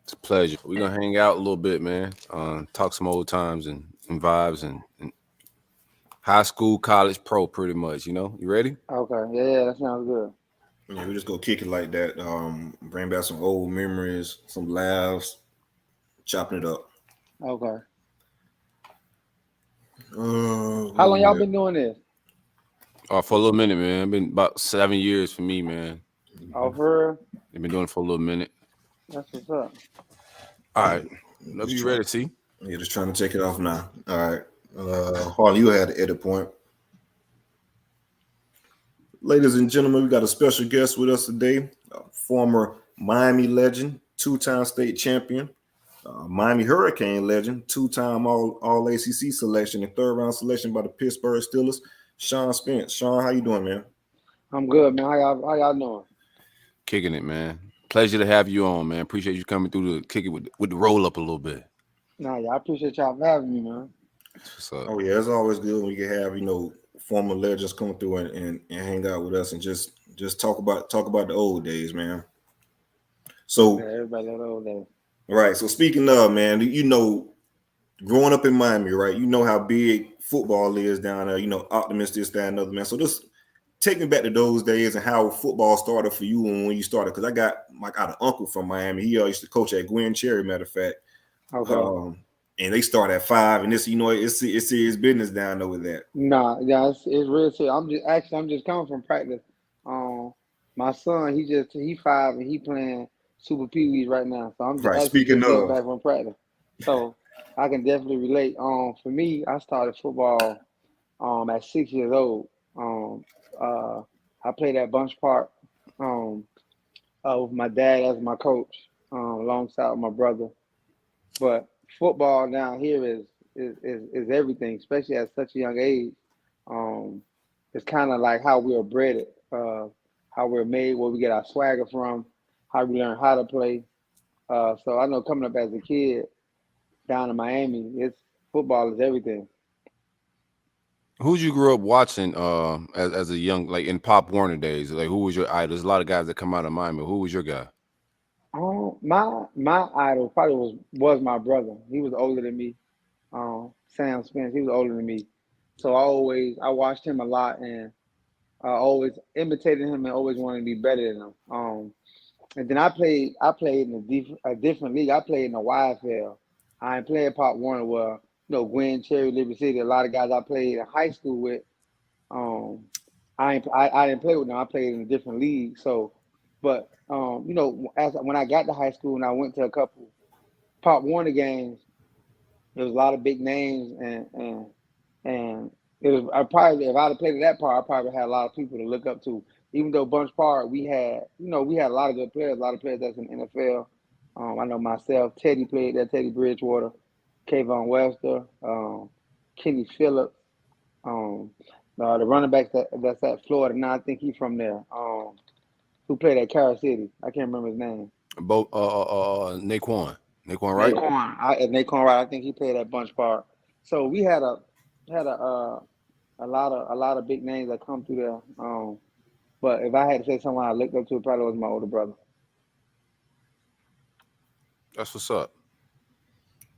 It's a pleasure. We're gonna hang out a little bit, man. Talk some old times and vibes and high school, college, pro, pretty much. You ready? Okay, yeah, that sounds good. Yeah, we just go kick it like that. Bring back some old memories, some laughs, chopping it up. Okay. How Where long we y'all at? been doing this? For a little minute, man. Been about 7 years for me, man. Oh, for real? I've been doing it for a little minute. That's what's up. All right. Whenever Just you trying. ready, see? Yeah, just trying to take it off now. All right. Harley, you had the edit point. Ladies and gentlemen, we got a special guest with us today, former Miami legend, two-time state champion, Miami Hurricane legend, two-time All ACC selection and third-round selection by the Pittsburgh Steelers, Sean Spence. Sean, how you doing, man? I'm good, man. How y'all doing? Kicking it, man. Pleasure to have you on, man. Appreciate you coming through to kick it with the roll up a little bit. Nah, yeah, I appreciate y'all for having me, man. What's up? Oh yeah, it's always good when we can have former legends come through and hang out with us and just talk about the old days, man. Yeah, So everybody that old day. right. So speaking of, man, growing up in Miami, right? You know how big football is down there. Optimist this, that, and other, man. So just take me back to those days and how football started for you and when you started. Because I got an uncle from Miami. He used to coach at Gwen Cherry, matter of fact. Okay. Um, and they start at 5, and it's serious business down there with that. Nah, yeah, it's real serious. I'm just coming from practice. Um, my son, he 5 and he playing Super Pee Wees right now. So I'm Right. actually Speaking just getting of, back from practice. So I can definitely relate. For me, I started football at 6 years old. Um, uh, I played at Bunch Park um, with my dad as my coach, alongside my brother. But football down here is everything, especially at such a young age. Um, it's kind of like how we are bred, how we're made, where we get our swagger from, how we learn how to play. So I know coming up as a kid down in Miami, it's football is everything. Who'd you grew up watching as a young, like in Pop Warner days? Like, who was your idol? There's a lot of guys that come out of Miami. Who was your guy? My idol probably was my brother. He was older than me. Sam Spence. He was older than me, so I watched him a lot and I always imitated him and always wanted to be better than him. And then I played in a different league. I played in the YFL. I ain't played Pop Warner where Gwen Cherry, Liberty City. A lot of guys I played in high school with. Um, I didn't play with them. I played in a different league. So, but as when I got to high school and I went to a couple Pop Warner games, there was a lot of big names and it was I probably if I'd have played at that part, I probably had a lot of people to look up to. Even though Bunch Park, we had a lot of good players, a lot of players that's in the NFL. I know myself, Teddy played there, Teddy Bridgewater, Kayvon Webster, Kenny Phillips, um, the running back that's at Florida now. I think he's from there. Who played at Carol City? I can't remember his name. Both Naquan. Naquan, right? Naquan Wright. I think he played at Bunch Park. So we had a lot of big names that come through there. But if I had to say someone I looked up to, it probably was my older brother. That's what's up.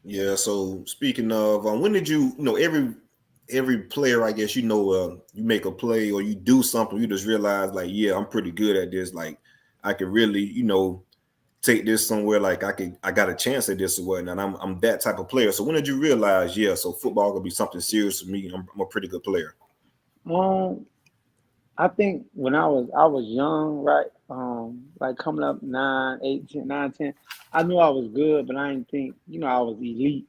yeah. So speaking of, when did every player, I guess you make a play or you do something, you just realize like, yeah, I'm pretty good at this. Like I could really, take this somewhere. Like I got a chance at this or whatnot. I'm that type of player. So when did you realize, yeah, so football could be something serious for me? I'm a pretty good player. Um, I think when I was young, right? Like coming up 9, 8, 10, 9, 10, I knew I was good, but I didn't think, I was elite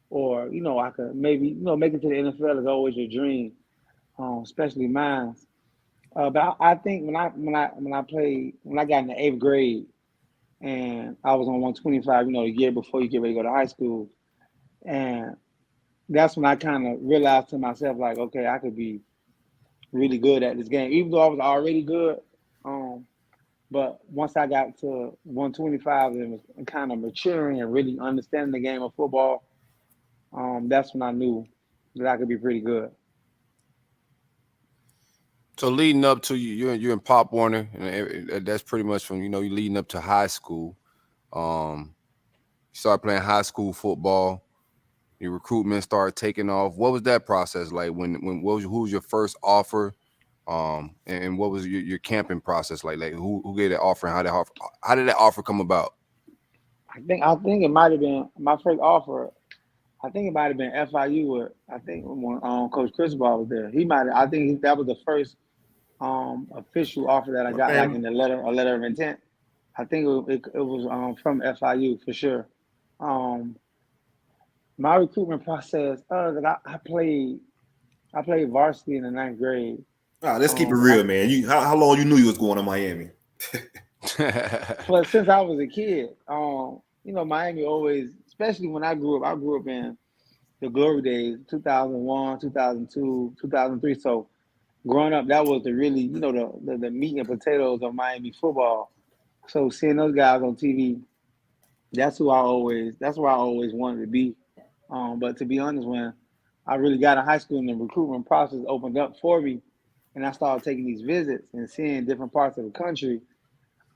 or, I could maybe, make it to the NFL is always your dream, especially mine. But I think when I got in the eighth grade and I was on 125, the year before you get ready to go to high school, and that's when I kind of realized to myself like, okay, I could be really good at this game, even though I was already good. Um, but once I got to 125 and was kind of maturing and really understanding the game of football, that's when I knew that I could be pretty good. So leading up to you're in Pop Warner, and that's pretty much from you leading up to high school. Um, started playing high school football. Your recruitment started taking off. What was that process like? Who was your first offer? And what was your camping process like? Like who gave that offer and how did that offer come about? I think it might have been my first offer. I think it might have been FIU. I think when Coach Cristobal was there, I think that was the first official offer that I got, like in a letter of intent. I think it was from FIU for sure. My recruitment process. I played varsity in the 9th grade. Let's keep it real, man. How long you knew you was going to Miami? Well, since I was a kid, Miami always, especially when I grew up in the glory days, 2001, 2002, 2003. So growing up, that was the really, the meat and potatoes of Miami football. So seeing those guys on TV, that's where I always wanted to be. But to be honest, when I really got in high school and the recruitment process opened up for me, and I started taking these visits and seeing different parts of the country,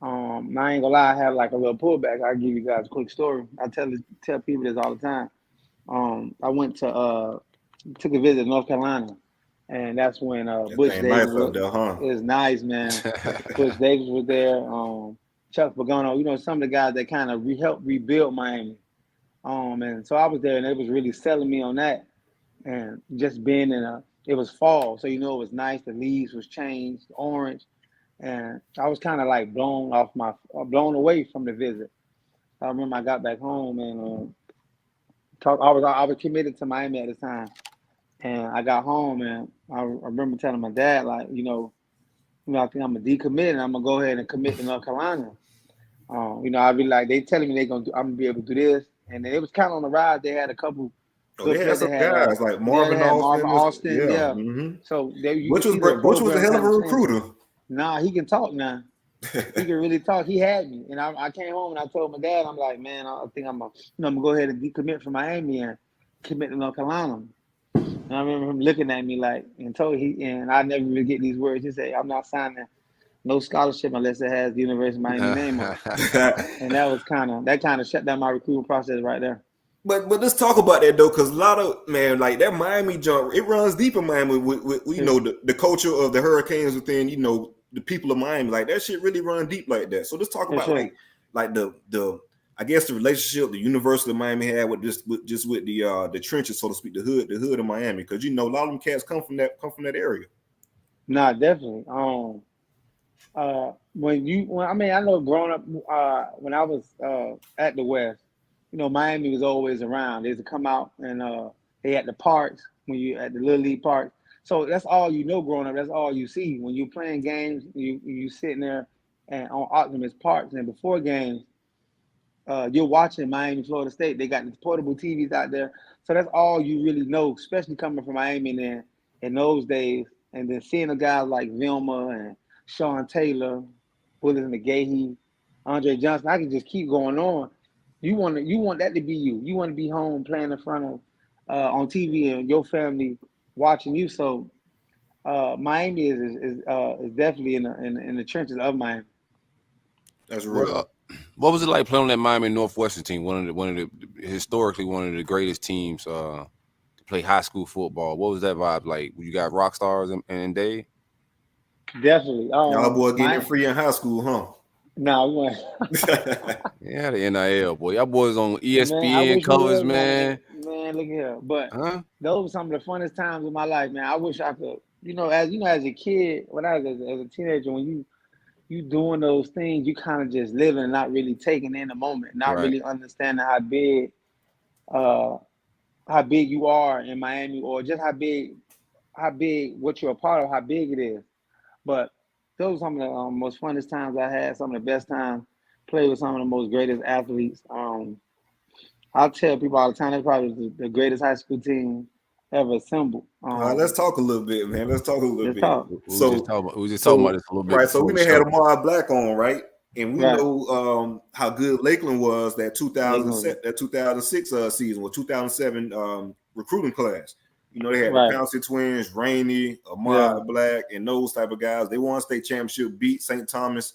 I ain't gonna lie, I had like a little pullback. I'll give you guys a quick story. I tell people this all the time. I went to took a visit to North Carolina, and that's when Butch Davis was nice, man. Butch Davis was there. Chuck Pagano, some of the guys that kind of helped rebuild Miami. And so I was there, and they was really selling me on that. And just being it was fall, so it was nice. The leaves was changed, orange, and I was kind of like blown away from the visit. I remember I got back home and I was committed to Miami at the time, and I got home and I remember telling my dad, like, I think I'm gonna decommit and I'm gonna go ahead and commit to North Carolina. I'd be like, they telling me I'm gonna be able to do this, and it was kind of on the ride. They had a couple. They had some guys like Marvin Austin. Yeah. Mm-hmm. So Butch was a hell of a recruiter. Nah, he can talk now. He can really talk. He had me, and I came home and I told my dad, I'm like, man, I think I'm gonna go ahead and decommit from Miami and commit to North Carolina. And I remember him looking at me like, and I never really get these words. He said, I'm not signing no scholarship unless it has the University of Miami name on it. And that kind of shut down my recruitment process right there. But let's talk about that though, because a lot of like that Miami jump, it runs deep in Miami with the culture of the Hurricanes within the people of Miami, like that shit really run deep like that. So let's talk about like the I guess the relationship the University of Miami had with the trenches, so to speak, the hood of Miami, because a lot of them cats come from that area. Nah, definitely. I know growing up when I was at the West. Miami was always around. They used to come out and they had the parks when you at the Little League park. So that's all growing up. That's all you see. When you're playing games, you sitting there and on Optimus Parks, and before games, you're watching Miami, Florida State. They got these portable TVs out there. So that's all you really know, especially coming from Miami then in those days. And then seeing the guys like Vilma and Sean Taylor, Willis McGahee, Andre Johnson. I can just keep going on. You want that to be you. You want to be home playing in front of on TV and your family watching you. So Miami is definitely in the trenches of Miami. That's real. What was it like playing on that Miami Northwestern team? Historically one of the greatest teams to play high school football. What was that vibe like? You got rock stars and Dave? Definitely. Y'all boy getting it free in high school, huh? No, we went. Yeah, the NIL, boy. Y'all boys on ESPN covers, man. Man, look here. But those were some of the funnest times of my life, man. I wish I could, as a kid, when I was as a teenager, when you doing those things, you kind of just living and not really taking in the moment, not really understanding how big you are in Miami, or just how big what you're a part of, how big it is. But those are some of the most funnest times I had, some of the best times, played with some of the most greatest athletes. I tell people all the time, they're probably the greatest high school team ever assembled. Let's talk a little bit, man. Let's talk a little bit. We were just talking about this a little bit. Right, so we had Amar Black on, right? And we know how good Lakeland was that 2006 season, or 2007 recruiting class. They had the Pouncey twins, Rainey, Amar Black, and those type of guys. They won state championship, beat St. Thomas,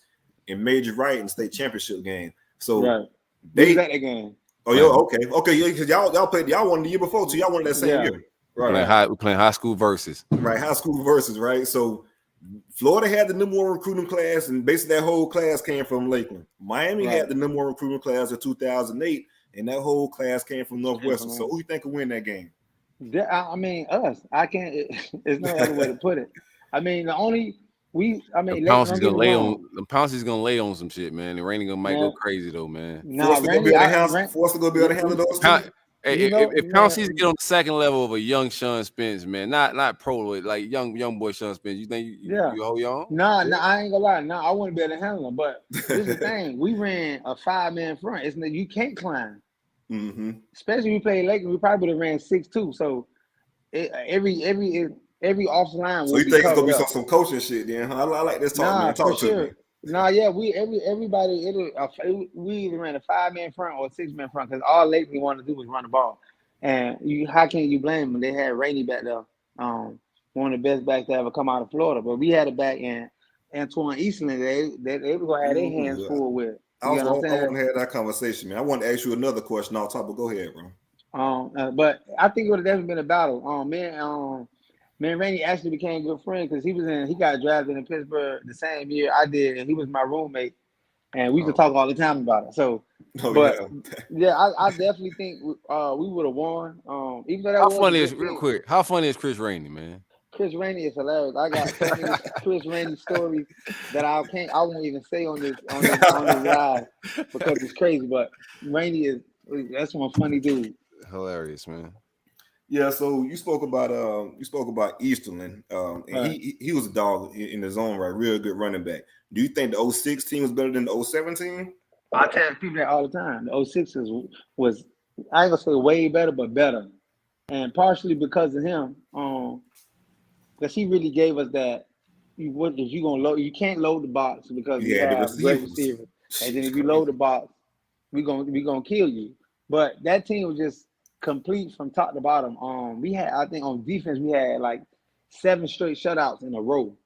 and Major Wright in state championship game. So they was at that game. Oh, yo, okay, yeah, because y'all played, y'all won the year before, so y'all won that same year. Right. We're playing high school versus. Right, high school versus, right? So Florida had the number one recruiting class, and basically that whole class came from Lakeland. Miami had the number one recruiting class of 2008, and that whole class came from Northwestern. So who you think will win that game? I mean, us. I can't. There's no other way to put it. I mean, Pouncey's gonna lay on some shit, man. And Rainey might go crazy though, man. Forced to go be able to handle those two. If Pouncey's get on the second level of a young Sean Spence, man, not pro, like young boy Sean Spence, you think you hold your own? Nah, I ain't gonna lie. Nah, I wouldn't be able to handle him. But here's the thing: we ran a 5-man front. You can't climb. Mm-hmm. Especially if we played Lakeland, we probably would have ran 6-2. So every offline. So you think it's gonna be some coaching shit, then? Huh? I like this talk, man. Talk to me. Nah, yeah, everybody we either ran a 5-man front or a 6-man front because all Lakeland wanted to do was run the ball. And how can you blame them? They had Rainey back there, one of the best backs to ever come out of Florida. But we had a back in Antoine Eastland. They were gonna have their hands full with. I want to have that conversation, man. I want to ask you another question on top, but go ahead, bro. But I think it would have definitely been a battle. Me and Rainey actually became good friends because he got drafted in Pittsburgh the same year I did, and he was my roommate, and we could talk all the time about it. So, I definitely think we would have won. Even though how funny is Chris Rainey, man? Chris Rainey is hilarious. I got so many Chris Rainey stories that I won't even say on this live because it's crazy. But Rainey that's one funny dude. Hilarious, man. Yeah, so you spoke about Easterland, and he was a dog in his own right, real good running back. Do you think the 06 team was better than the 07 team? I tell people that all the time. The 06 was I ain't gonna say way better, but better, and partially because of him. Because he really gave us that. You can't load the box because we have great receivers, and then if you load the box, we gonna kill you. But that team was just complete from top to bottom. We had, I think, on defense we had like 7 straight shutouts in a row,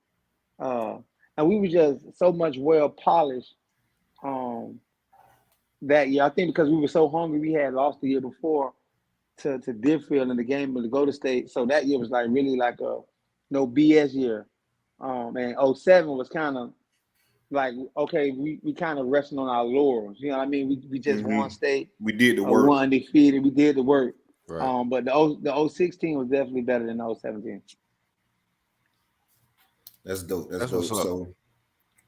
and we were just so much well polished. That year, I think because we were so hungry, we had lost the year before to Deerfield in the game of the Golden State. So that year was like really like a no BS year. And 07 was kind of like, okay, we kind of resting on our laurels. You know what I mean? We just won state. We did the work. We won undefeated. We did the work. Right. But the 16 was definitely better than the 17. That's dope. That's dope.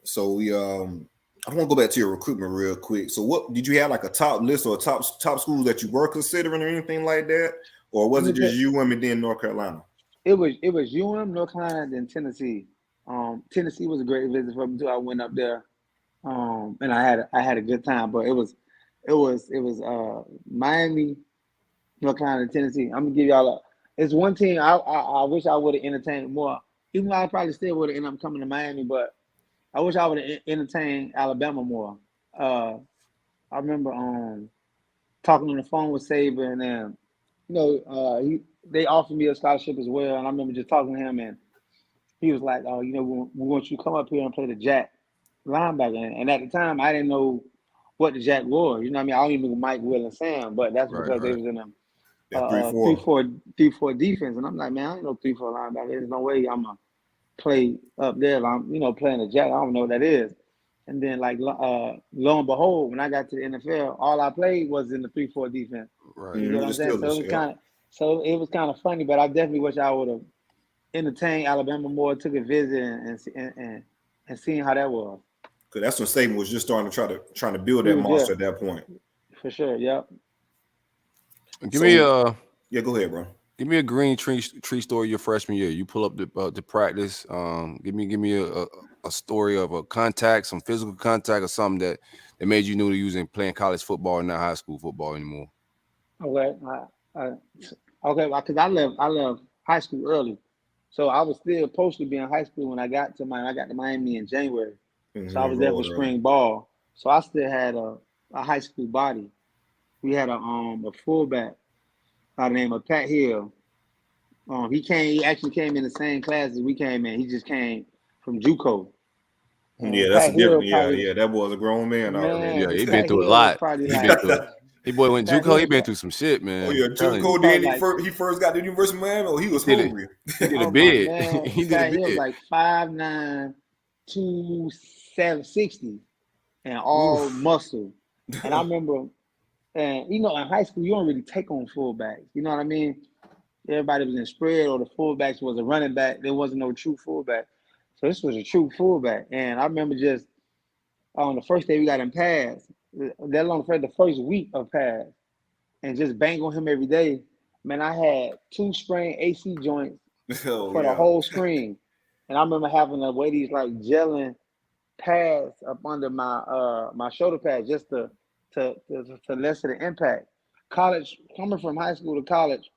So we I want to go back to your recruitment real quick. So what did you have like a top list or top schools that you were considering or anything like that? Or was it just UM and then North Carolina? It was UM, North Carolina, then Tennessee. Tennessee was a great visit for me too. I went up there, and I had a good time. But it was Miami, North Carolina, Tennessee. I'm gonna give y'all it's one team I wish I would have entertained more. Even though I probably still would have ended up coming to Miami, but I wish I would have entertained Alabama more. I remember talking on the phone with Saban, and they offered me a scholarship as well. And I remember just talking to him, and he was like, "Oh, we want you to come up here and play the Jack linebacker." And at the time, I didn't know what the Jack was. You know what I mean? I don't even know Mike, Will, and Sam, but that's because they was in them 3-4 defense. And I'm like, man, I don't know 3-4 linebacker. There's no way I'm gonna play up there. I'm playing the Jack. I don't know what that is. And then lo and behold, when I got to the NFL, all I played was in the 3-4 defense. Right. You know what I'm saying? So it was kind of funny, but I definitely wish I would have entertained Alabama more, took a visit and seeing how that was. Because that's when Saban was just starting to trying to build that monster at that point. For sure, yep. Go ahead, bro. Give me a green tree story your freshman year. You pull up the practice. Give me a story of a contact, some physical contact, or something that made you know to using playing college football and not high school football anymore. Okay, because I left high school early, so I was still supposed to be in high school when I got to Miami in January. So I was there for spring ball. So I still had a high school body. We had a fullback by the name of Pat Hill. He actually came in the same class as we came in. He just came from JUCO. Yeah, that's a different. Yeah, that was a grown man. Yeah, he been through a lot. Hey boy, when Pat JUCO, he Hill, been through some shit, man. Oh yeah, I'm telling JUCO. you. probably Then like, he first got to the University of Miami. Oh, he was He did it. hungry. He did a oh my bid. man, He did a Pat Hill was bid. like 5'9", 260, and all Oof. muscle. And I remember, and in high school you don't really take on fullbacks. You know what I mean? Everybody was in spread, or the fullbacks was a running back. There wasn't no true fullback. So this was a true fullback. And I remember just on the first day we got him pass, that on the first week of pass, and just bang on him every day. Man, I had 2 sprained AC joints Oh for the yeah. whole screen. And I remember having to wear these like gelling pads up under my shoulder pads just to lessen the impact. College, coming from high school to college,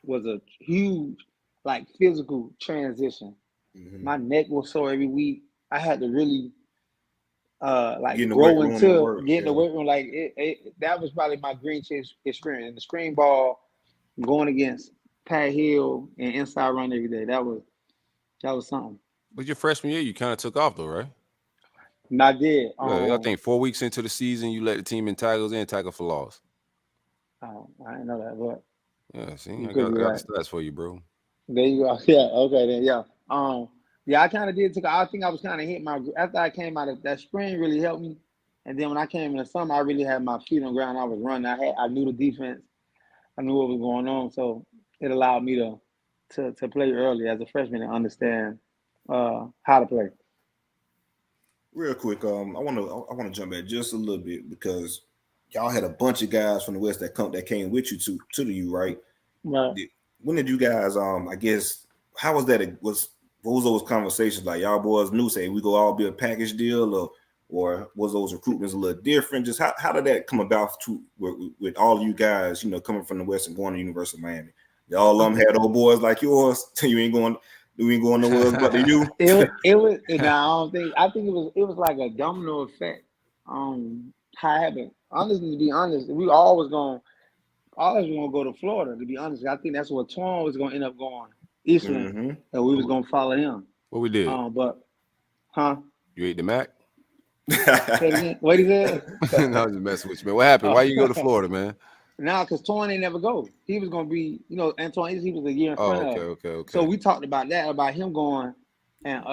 was a huge like physical transition. Mm-hmm. My neck was sore every week. I had to really like Getting the weight grow room and into work. getting the Yeah. weight room. Like that was probably my green chase experience. And the screen ball, going against Pat Hill and inside run every day. That was something. But your freshman year, you kind of took off though, right? And I did. Yeah, I think 4 weeks into the season, you let the team in tackles and tackle for loss. I didn't know that, but Yeah, see, you I could got, be got right. the stats for you, bro. There you go. Yeah. Okay. Then. Yeah. Yeah. I kind of did. I think I was kind of hit my after I came out of that spring really helped me, and then when I came in the summer, I really had my feet on the ground. I was running. I knew the defense. I knew what was going on, so it allowed me to play early as a freshman and understand how to play. Real quick, I want to jump back just a little bit because y'all had a bunch of guys from the West that came with you to the U, right? Right. When did you guys I guess how was that what was those conversations like? Y'all boys knew say we go all be a package deal or was those recruitments a little different? Just how did that come about with all you guys, coming from the West and going to University of Miami? All of them had old boys like yours. You ain't going nowhere else but to you. It was. No, I think it was like a domino effect. How it happened. Honestly, to be honest, we always gonna go to Florida. To be honest, I think that's where Twan was gonna end up going, Eastland, Mm-hmm. and we was gonna follow him. What we did? But, huh? You ate the Mac? Say it again. What he said? No, I was just messing with you, man. What happened? Why you go to Florida, man? Nah, because Twan ain't never go. He was gonna be, Antoine. He was a year in Oh, front of. okay. So we talked about that, about him going, and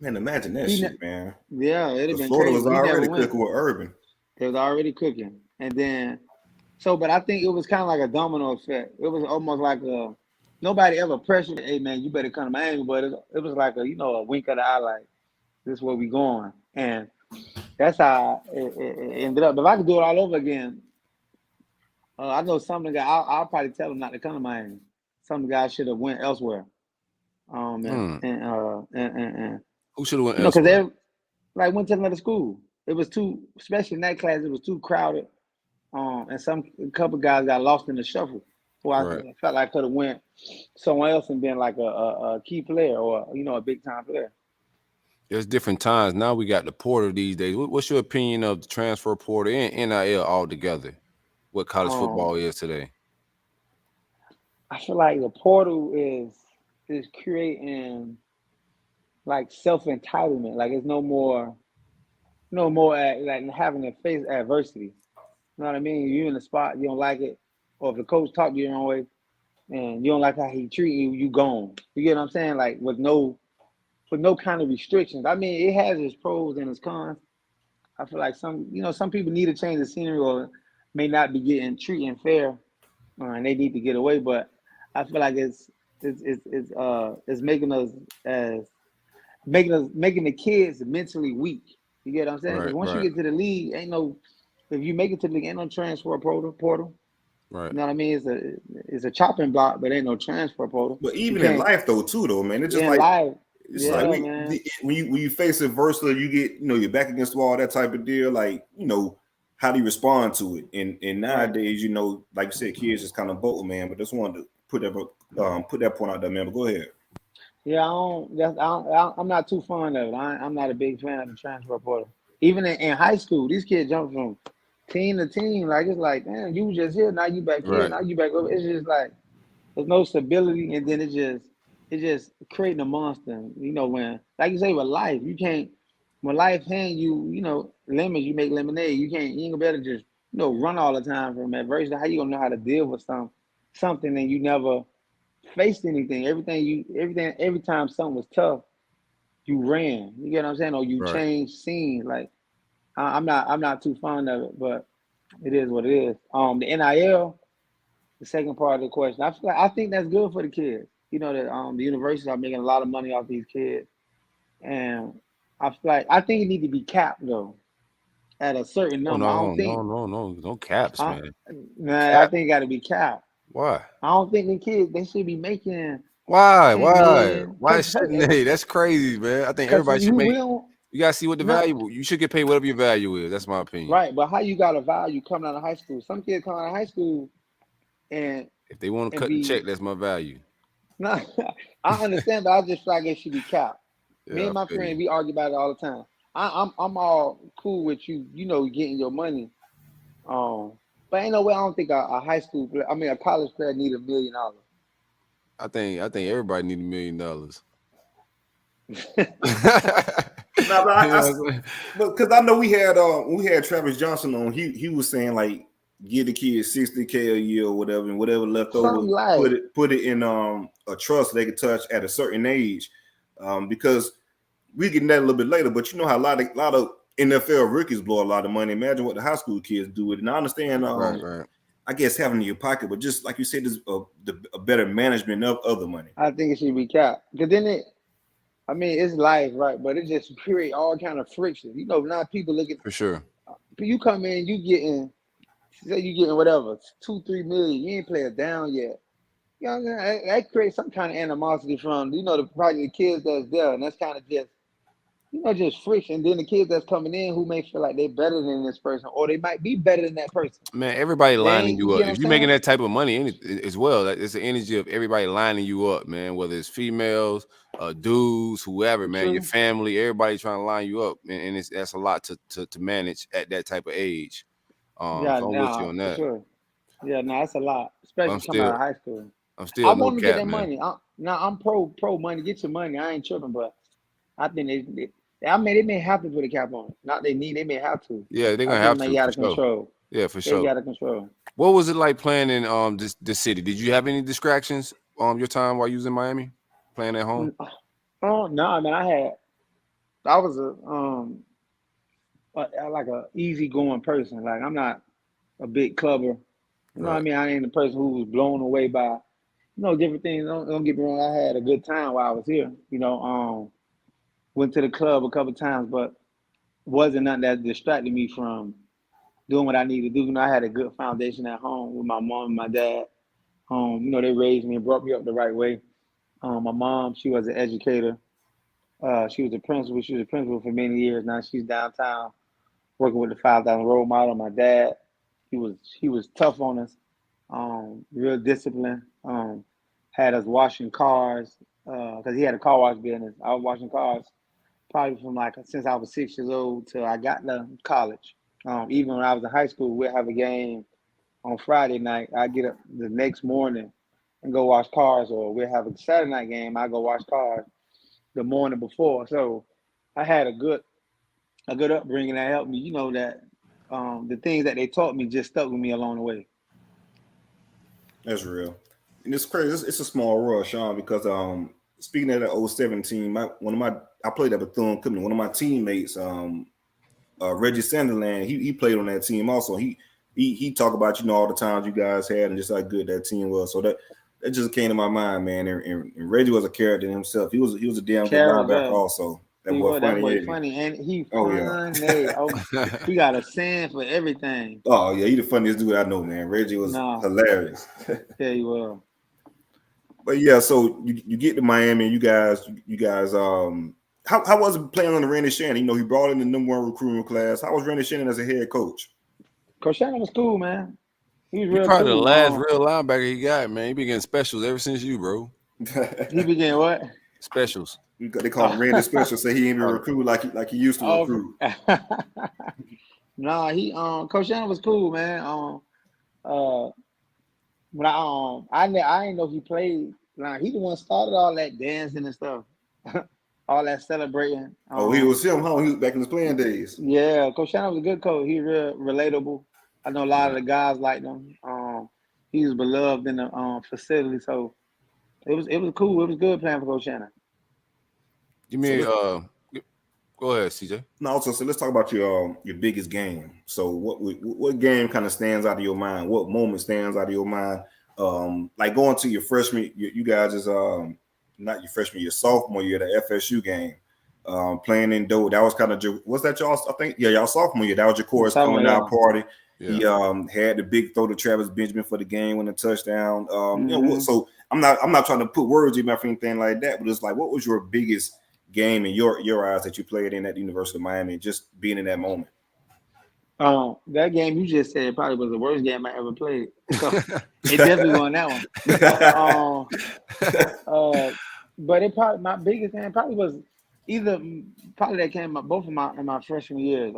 Man, imagine that shit, man. yeah, it'd have been Florida crazy. was He never already went. cooking with Urban. They was already cooking, and then, but I think it was kind of like a domino effect. It was almost like nobody ever pressured. Hey man, you better come to Miami, but it was like a wink of the eye, like this is where we going, and that's how it ended up. If I could do it all over again, I know some of the guys. I'll probably tell them not to come to Miami. Some of the guys should have went elsewhere. And Who should have went because elsewhere? they went to another school. It was too, especially in that class, it was too crowded. And a couple guys got lost in the shuffle. Who I Right. felt like could have went somewhere else and been like a key player or a big time player. There's different times. Now we got the portal these days. What's your opinion of the transfer portal and NIL altogether? What college football is today? I feel like the portal is creating like self entitlement. Like it's no more like having to face adversity. You know what I mean? You're in the spot, you don't like it, or if the coach talk to you the wrong way, and you don't like how he treat you, you gone. You get what I'm saying? Like with no kind of restrictions. I mean, it has its pros and its cons. I feel like some people need to change the scenery or may not be getting treated fair, and they need to get away. But I feel like it's making us making the kids mentally weak. You get what I'm saying? Because once you Right. get to the league, if you make it to the league, ain't no transfer portal. Right. You know what I mean? It's a chopping block, but ain't no transfer portal. But even in life though, man, it's just in like life. it's Yeah, like man. when you face adversity, you get you're back against the wall, that type of deal. Like how do you respond to it? And nowadays, like you said, kids just kind of bold, man. But just wanted to put that point out there, man. But go ahead. Yeah, I'm not too fond of it. I'm not a big fan of the transfer portal. Even in high school, these kids jump from team to team. Like it's like, man, you was just here, now you back here, Right. now you back over. It's just like there's no stability, and then it just creating a monster. When like you say with life, you can't when life hand you lemons, you make lemonade. You ain't gonna better just run all the time from adversity. How you gonna know how to deal with something and you never faced anything? Every time something was tough, you ran. You get what I'm saying? Or you Right. changed scenes. Like I'm not too fond of it, but it is what it is. The NIL, the second part of the question, I think that's good for the kids. That the universities are making a lot of money off these kids, and I think it need to be capped though at a certain Oh number. I no, don't think. no, no, no, no caps, I, man. nah, I Cap? think it got to be capped. Why? I don't think the kids they should be making Why? 10 million Why shouldn't they? That's crazy, man. I think because everybody should we make. don't You gotta see what the not value. You should get paid whatever your value is. That's my opinion. right. But how you got a value coming out of high school? Some kids come out of high school and If they want to and cut the be check, that's my value. not. I understand, but I just feel like it should be capped. Me Yeah, and I my feel friend, you. we argue about it all the time. I'm all cool with you, getting your money. Um, but ain't no way I don't think a high school player, I mean a college player need $1 million. I think everybody need $1 million. Now, but You know what I'm saying? but because I know when we had Travis Johnson on, he was saying like give the kids 60K a year or whatever, and whatever left over, Something like put it in a trust they could touch at a certain age, because we get that a little bit later. But you know how a lot of NFL rookies blow a lot of money. Imagine what the high school kids do with it. And I understand, Right, right. I guess having it in your pocket, but just like you said, there's a better management of the money. I think it should be capped. Because then I mean, it's life, right? But it just create all kind of friction. Now people look at For sure. you come in, you getting whatever 2-3 million. You ain't play it down yet. What I'm saying? That creates some kind of animosity from probably the kids that's there, and that's kind of just friction. Then the kids that's coming in who may feel like they're better than this person, or they might be better than that person. Man, everybody They lining ain't. You you up. get what If I'm you're making saying? that type of money as well, it's the energy of everybody lining you up, man. Whether it's females, dudes, whoever, man, your True. family, everybody trying to line you up, and that's a lot to manage at that type of age. Yeah, So I'm with you nah, on for that. sure. Yeah, nah, that's a lot, But especially coming out of high school. I'm I still no want them to get cap, that man. money. I'm pro money. Get your money. I ain't tripping, but I think I mean, they may have to put a cap on it. Not they need. They may have to. Yeah, they're I gonna think it have may to get out for of sure. control. Yeah, for It sure. get out of control. What was it like playing in this city? Did you have any distractions your time while you was in Miami playing at home? Oh no, man. I was like a easygoing person. Like I'm not a big clubber. You know what I Right. mean? I ain't the person who was blown away by different things. Don't get me wrong. I had a good time while I was here. Went to the club a couple times, but wasn't nothing that distracted me from doing what I needed to do. I had a good foundation at home with my mom and my dad. They raised me and brought me up the right way. My mom, she was an educator. She was a principal. She was a principal for many years. Now she's downtown working with the 5,000 role model. My dad, he was tough on us, real disciplined. Had us washing cars because he had a car wash business. I was washing cars probably from like since I was 6 years old till I got to college. Even when I was in high school, we'd have a game on Friday night. I get up the next morning and go wash cars, or we'd have a Saturday night game. I go wash cars the morning before. So I had a good upbringing that helped me. That the things that they taught me just stuck with me along the way. That's real. And it's crazy. It's a small world, Sean, because speaking of the '07 team, I played at Bethune Cookman. One of my teammates, Reggie Sanderland, he played on that team also. He talked about all the times you guys had and just how good that team was. So that just came to my mind, man. And Reggie was a character in himself. He was a damn good linebacker Character, also. That he boy was that funny, boy ain't he? funny, and he Oh yeah. funny. Oh, he got a saying for everything. Oh yeah, he the funniest dude I know, man. Reggie was No, hilarious. yeah, he was. But yeah, so you get to Miami, and you guys how was it playing under Randy Shannon? He brought in the #1 recruiting class. How was Randy Shannon as a head coach? Coach Shannon was cool, man. He was You real probably the cool. last real linebacker he got, man. He been getting specials ever since you, bro. He began what? Specials. They call him Randy Special. Say he ain't been Oh, recruit like he used to Oh, recruit. nah, he Coach Shannon was cool, man. Uh, when I didn't know he played. Nah, he the one started all that dancing and stuff, all that celebrating. Oh, he was him, huh? He was back in his playing days. Yeah, Coach Shannon was a good coach. He real relatable. I know a lot of the guys liked him. He was beloved in the facility, so it was cool. It was good playing for Coach Shannon. Give So me let's go ahead, CJ. no, so let's talk about your biggest game. So what game kind of stands out of your mind? What moment stands out of your mind? Like going to your freshman, you guys is not your freshman, your sophomore year, the FSU game. Playing in Doe, that was kind of was that y'all? I think y'all sophomore year. That was your chorus Sophomore, coming yeah. out party. Yeah. He had the big throw to Travis Benjamin for the game when the touchdown. So I'm not trying to put words in your mouth or anything like that, but it's like, what was your biggest game in your eyes that you played in at the University of Miami, just being in that moment? That game you just said probably was the worst game I ever played. So it definitely won that one. But it probably my biggest game probably was probably that came up both of my freshman years.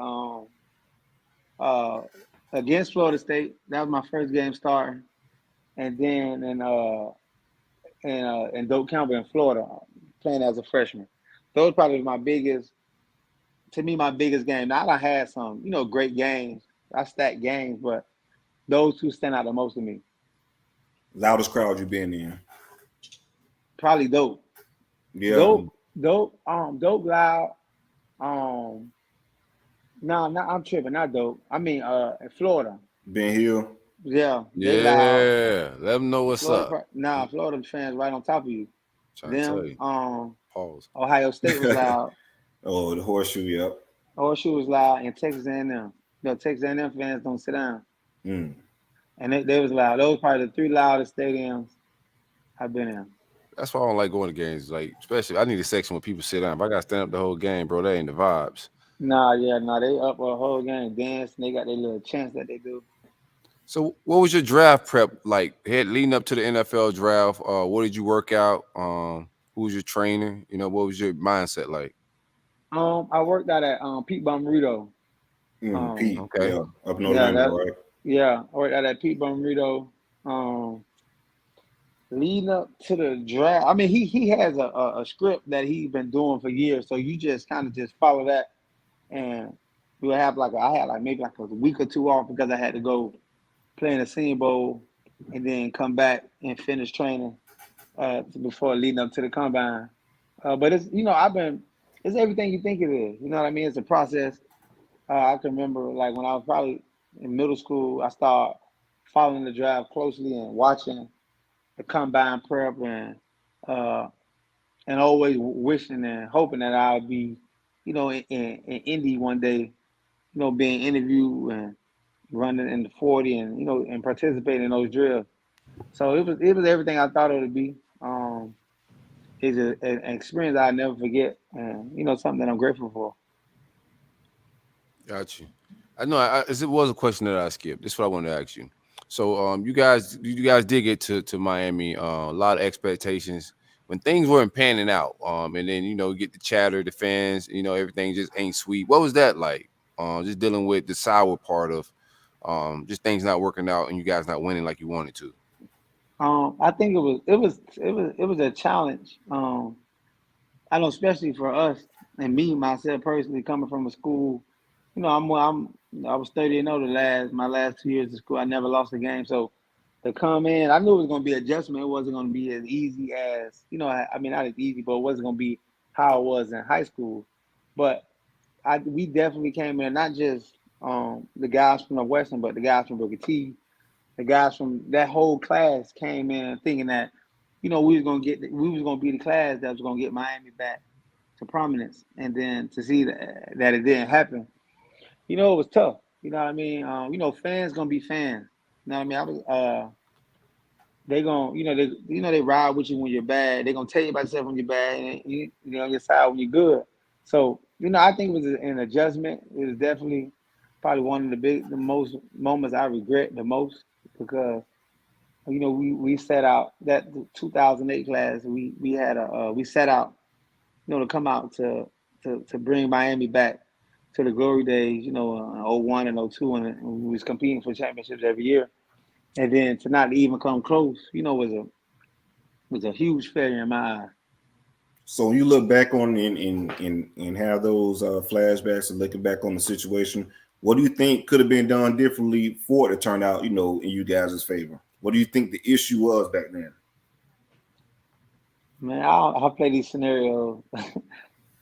Against Florida State, that was my first game starting, and then in Doak Campbell in Florida, playing as a freshman. Those probably my biggest. To me, my biggest game. Now I had some, great games. I stacked games, but those two stand out the most to me. Loudest crowd you been in? Probably Dope. Yeah. Dope loud. No, I'm tripping. Not Dope. I mean, in Florida. Ben Hill. Yeah, they Yeah, loud. let them know what's up. Florida fans right on top of you. Trying to tell you. Pause. Ohio State was loud. Oh, the horseshoe, yep. Horseshoe was loud, and Texas A&M. Texas A&M fans don't sit down. Mm. And they was loud. Those probably the three loudest stadiums I've been in. That's why I don't like going to games. Like, especially, I need a section where people sit down. If I got to stand up the whole game, bro, that ain't the vibes. They up a whole game, dance, and they got their little chants that they do. So, what was your draft prep like? Leading up to the NFL draft, what did you work out? Who was your trainer? What was your mindset like? I worked out at Pete Bommarito. Pete, okay, yeah, up in Orlando, right? Yeah, I worked out at Pete Bommarito. Leading up to the draft, I mean, he has a script that he's been doing for years, so you just kind of just follow that, and we would have I had maybe a week or two off because I had to go play in the Senior Bowl and then come back and finish training before leading up to the combine. But it's it's everything you think it is. You know what I mean? It's a process. I can remember when I was probably in middle school, I started following the draft closely and watching the combine prep and always wishing and hoping that I would be, in Indy one day, being interviewed and running in the 40 and and participating in those drills. So it was everything I thought it would be. It's an experience I'll never forget, and something that I'm grateful for. Got you. I know it was a question that I skipped. This is what I wanted to ask you. So you guys did get to Miami. A lot of expectations when things weren't panning out. And then you get the chatter, the fans. Everything just ain't sweet. What was that like? Just dealing with the sour part of just things not working out and you guys not winning like you wanted to. I think it was a challenge. I know, especially for us and me myself personally, coming from a school. I was 30-0 my last 2 years of school. I never lost a game, so to come in, I knew it was going to be adjustment. It wasn't going to be as easy as I mean, not as easy, but it wasn't going to be how it was in high school. But we definitely came in, not just the guys from the Western, but the guys from Booker T, the guys from that whole class came in thinking that we was going to be the class that was going to get Miami back to prominence, and then to see that it didn't happen. It was tough. You know what I mean? Fans gonna be fans. You know what I mean? They gonna, they ride with you when you're bad. They gonna tell you about yourself when you're bad, and you on your side when you're good. So I think it was an adjustment. It was definitely probably one of the most moments I regret the most because we set out that 2008 class. We had we set out to come out to bring Miami back to the glory days, 01 and 02, and we was competing for championships every year. And then to not even come close, was a huge failure in my eyes. So when you look back on and have those flashbacks and looking back on the situation, What do you think could have been done differently for it to turn out, in you guys' favor? What do you think the issue was back then? Man, I play these scenarios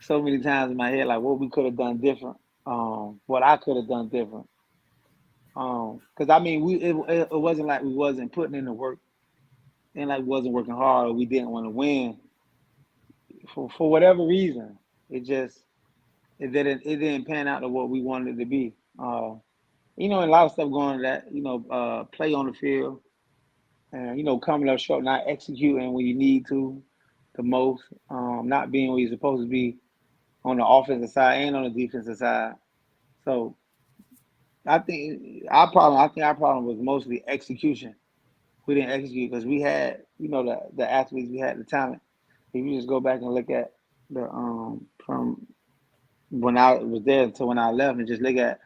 so many times in my head, like what we could have done different, what I could have done different. Because I mean, it wasn't like we wasn't putting in the work and like wasn't working hard or we didn't want to win for whatever reason. It didn't pan out to what we wanted it to be. And a lot of stuff going to that, play on the field and coming up short, not executing when you need to the most, not being where you're supposed to be on the offensive side and on the defensive side. So I think our problem was mostly execution. We didn't execute because we had, the athletes, we had the talent. If you just go back and look at the from when I was there to when I left and just look at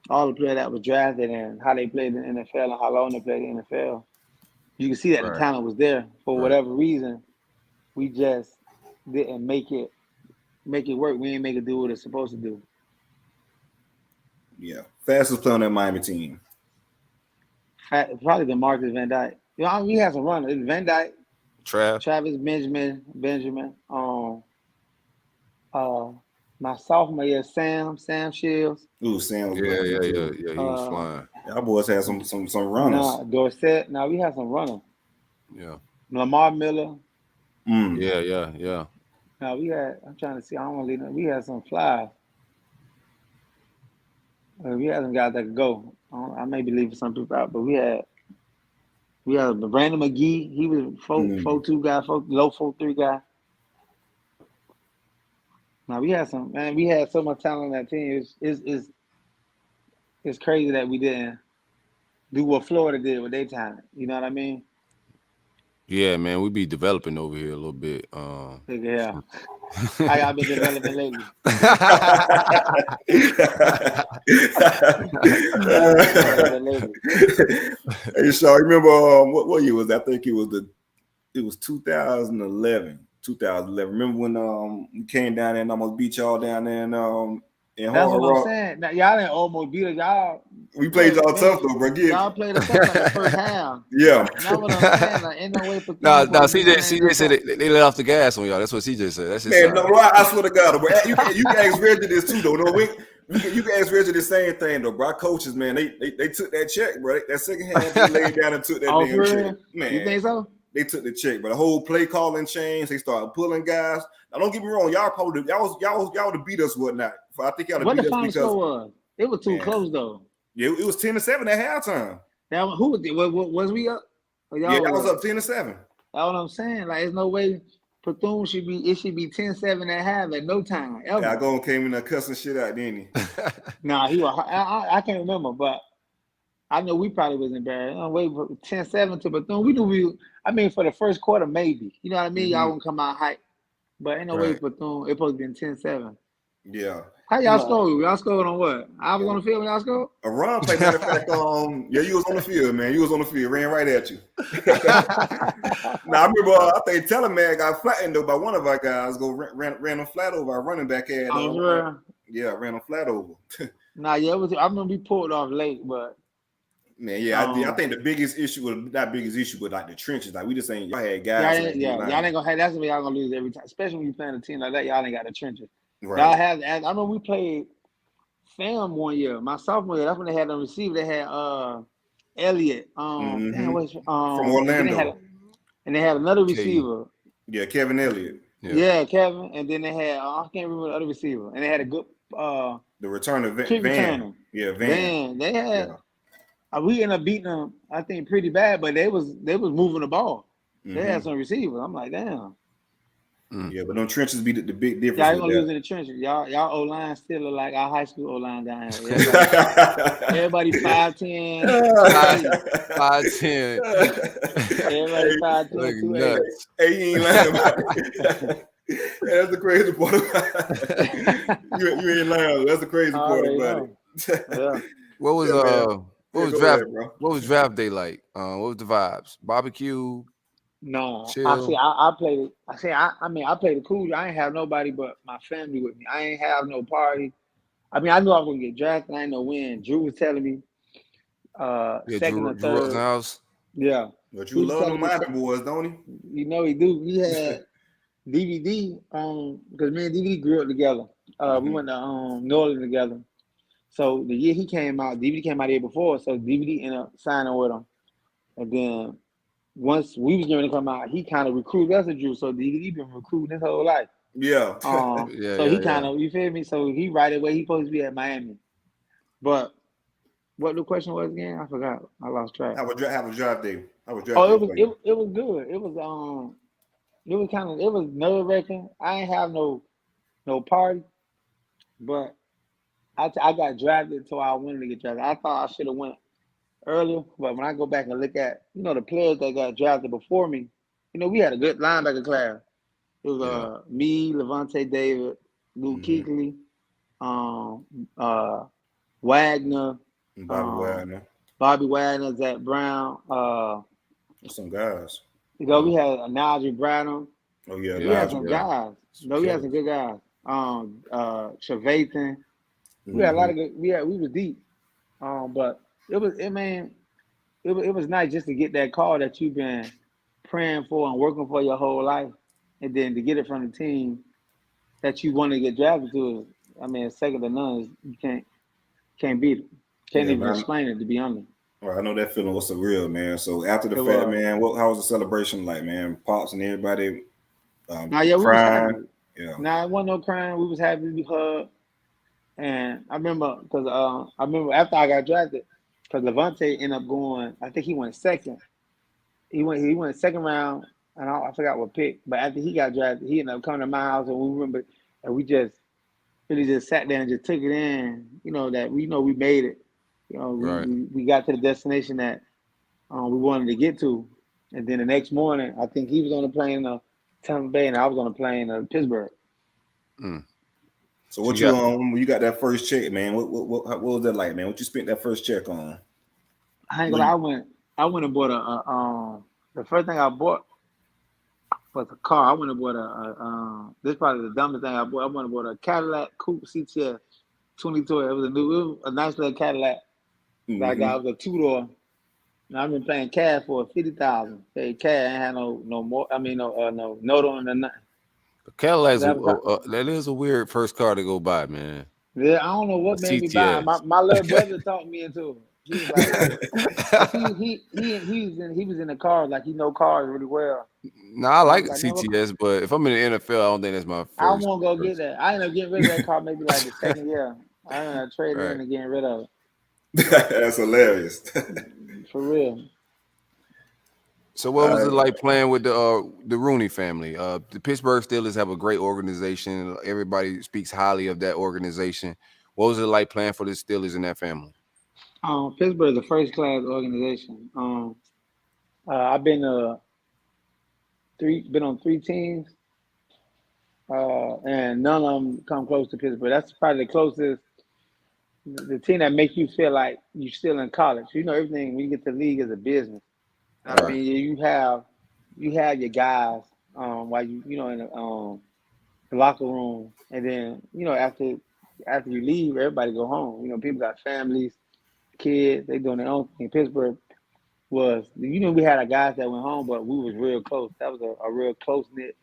all the players that was drafted and how they played in the NFL and how long they played in the NFL, you can see that the talent was there. For whatever reason, we just didn't make it work. We didn't make it do what it's supposed to do. Yeah. Fastest player on that Miami team. Probably the Marcus Van Dyke. We had some runners. Van Dyke, Travis Benjamin. My sophomore year, Sam Shields. Ooh, Sam was yeah. He was flying. Y'all boys had some runners. Dorset. Now we had some runners. Yeah. Lamar Miller. Yeah. Now we had. I'm trying to see. I don't want to leave. We had some flies. We had some guys that could go. I may be leaving some people out, but we had Brandon McGee. He was 4'2" guy, low 4'3" guy. Now we had so much talent on that team. It's crazy that we didn't do what Florida did with their talent. You know what I mean? Yeah, man, we be developing over here a little bit. Yeah. How y'all been developing lately? Hey, Shaw, remember what year was that? I think it was 2011. 2011. Remember when we came down there and almost beat y'all down there in That's Hard what Rock? I'm saying. Now, y'all didn't almost beat us. Y'all. We played y'all tough though, bro. Y'all played us tough like the first half. Yeah. That's what I'm saying. Like, ain't no way for No, CJ said they let off the gas on y'all. That's what CJ said. That's Man, no, I swear to God, bro. You can ask Reggie this too, though. No, you can ask Reggie the same thing, though, bro. Our coaches, man, they took that check, bro. That second half, they laid down and took that damn check. Man, you think so? They took the check, but the whole play calling change. They started pulling guys. Now, don't get me wrong, y'all would have beat us, whatnot. I think y'all would have beat us because score was? It was too close though. Yeah, it was 10-7 at halftime. Now, who was we up? Yeah, I was up 10-7. That's what I'm saying. Like, there's no way Bethune should be 10-7 at half at no time ever. Yeah, I go and came in there cussing shit out, didn't he? Nah, he was. I can't remember, but I know we probably was embarrassed. Wait for 10-7 to Bethune. We knew for the first quarter, maybe. You know what I mean? Y'all wouldn't come out hype. But ain't no way Bethune. It supposed to be 10-7. Yeah. How y'all scored? Y'all scored on what? I was on the field when y'all scored? A run play, matter of fact, you was on the field, man. You was on the field, ran right at you. Now, I remember, I think Teleman got flattened though by one of our guys. Ran him flat over. Our running back had. Yeah, ran him flat over. Nah, yeah, I remember we pulled off late, but. Man, yeah, I think the biggest issue was not biggest issue, but like the trenches. Like we just ain't. Y'all had guys. Y'all ain't gonna have. That's what y'all gonna lose every time, especially when you playing a team like that. Y'all ain't got the trenches. Right. Y'all have. I remember we played Fam one year. My sophomore year. That's when they had them receiver. They had Elliott. From Orlando. And they had another receiver. Yeah, Kevin Elliott. Yeah, Kevin. And then they had I can't remember the other receiver. And they had a good the returner Van. Returner. Yeah, Van. They had. Yeah. We ended up beating them, I think, pretty bad, but they was moving the ball. They had some receivers. I'm like, damn. Yeah, but them trenches be the big difference. Y'all gonna lose in the trenches. Y'all O-line still look like our high school O-line down here. Everybody 5'10". 5'10". Everybody 5'10". Hey, you ain't lying about it. That's the crazy part about it. You ain't lying. That's the crazy part about it. Yeah. What was draft day like? What was the vibes? Barbecue? No, chill? I played it. I played it cool. I ain't have nobody but my family with me. I ain't have no party. I mean, I knew I was gonna get drafted. I didn't know when. Drew was telling me Yeah, second or Drew third. Rosenhaus. Yeah, But he you was love them telling me. Miami boys, don't he? You know he do. He had DVD. Because me and DVD grew up together. We Mm-hmm. went to New Orleans together. So the year he came out, DVD came out the year before. So DVD ended up signing with him. And then once we was going to come out, he kind of recruited us to Drew. So DVD been recruiting his whole life. Yeah. Yeah, So he yeah, kind yeah. of, you feel me? So he right away he supposed to be at Miami. But what the question was again? I forgot. I lost track. Have a draft day. I was draft Oh, day it was for it, you. it was good. It was nerve wracking. I ain't have no party, but I got drafted until I wanted to get drafted. I thought I should have went earlier, but when I go back and look at the players that got drafted before me, we had a good linebacker class. It was Yeah. me, Levante David, Luke Mm-hmm. Kuechly, um, Wagner, And Bobby um, Wagner. Bobby Wagner, Zach Brown. Some guys. Yeah. We had a Najee Bradham. Oh yeah, We had Nigel. some Yeah. guys. Some No, we had killers. some good guys. Trevathan. We had a Mm-hmm. lot of good. We was deep. But it was nice just to get that call that you've been praying for and working for your whole life, and then to get it from the team that you want to get drafted to. I mean, second to none. You can't beat it. Can't Yeah, even man. explain it, to be honest. Well, I know that feeling was surreal, man. So after the It fact, was. man, how was the celebration like, man? Pops and everybody Now, yeah, we was crying. happy. Yeah. Now, it wasn't no crying. We was happy to be hugged. And I remember because after I got drafted, because Levante ended up going. I think he went second. He went second round, and I forgot what pick. But after he got drafted, he ended up coming to my house, and we remember, and we just really just sat there and just took it in. That we made it. Right. We got to the destination that we wanted to get to, and then the next morning, I think he was on the plane to Tampa Bay, and I was on the plane to Pittsburgh. Mm. So So what you you got when you got that first check, man? What was that like, man? What you spent that first check on? I ain't What gonna lie, you, I went and bought the first thing I bought was a car. I went and bought this is probably the dumbest thing I bought. I went and bought a Cadillac Coupe CTS 22. It was a nice little Cadillac that I mm-hmm. got. It was a two door. And I've been paying cash for 50,000. Paid cash. I ain't had no more. I mean no note on the nothing. Cadillac's That was, that is a weird first car to go by, man. yeah, I don't know A what made me buy it. My, CTS. my little brother talked me into it. He was like, cause he was in the cars, like he know cars really well. No, I And I like was a like, man, CTS, but if I'm in the NFL, I don't think that's my I first won't go get choice. that. I ended up getting rid of that car maybe like the second year. I ended up trading Right. in and getting rid of That's hilarious. it. For real. So what was it like playing with the Rooney family? The Pittsburgh Steelers have a great organization. Everybody speaks highly of that organization. What was it like playing for the Steelers in that family? Pittsburgh is a first class organization. I've been on three teams, and none of them come close to Pittsburgh. That's probably the closest. The team that makes you feel like you're still in college. Everything when you get to the league is a business. I Right. Right. mean, you have your guys while in the locker room, and then after you leave, everybody go home. People got families, kids, they doing their own thing. Pittsburgh we had our guys that went home, but we was real close. That was a real close knit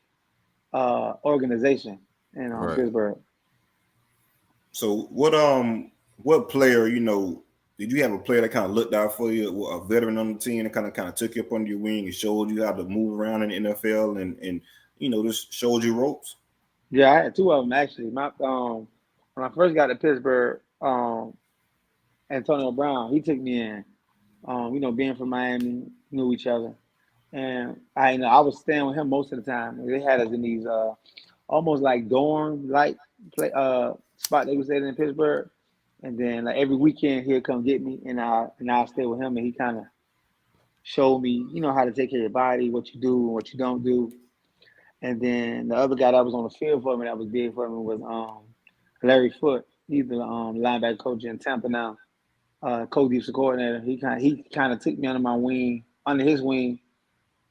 organization in Right. Pittsburgh. So what player, did you have a player that kind of looked out for you, a veteran on the team that kind of took you up under your wing and showed you how to move around in the NFL and just showed you ropes? Yeah, I had two of them actually. When I first got to Pittsburgh, Antonio Brown, he took me in. Being from Miami, knew each other, and I was staying with him most of the time. They had us in these almost like dorm like play spot they was staying in Pittsburgh, and then like every weekend he'll come get me, and I'll stay with him, and he kind of showed me, how to take care of your body, what you do and what you don't do. And then the other guy that was on the field for me that was big for me was Larry Foote. He's the linebacker coach in Tampa now. Co-defensive coordinator. He kind of took me under his wing,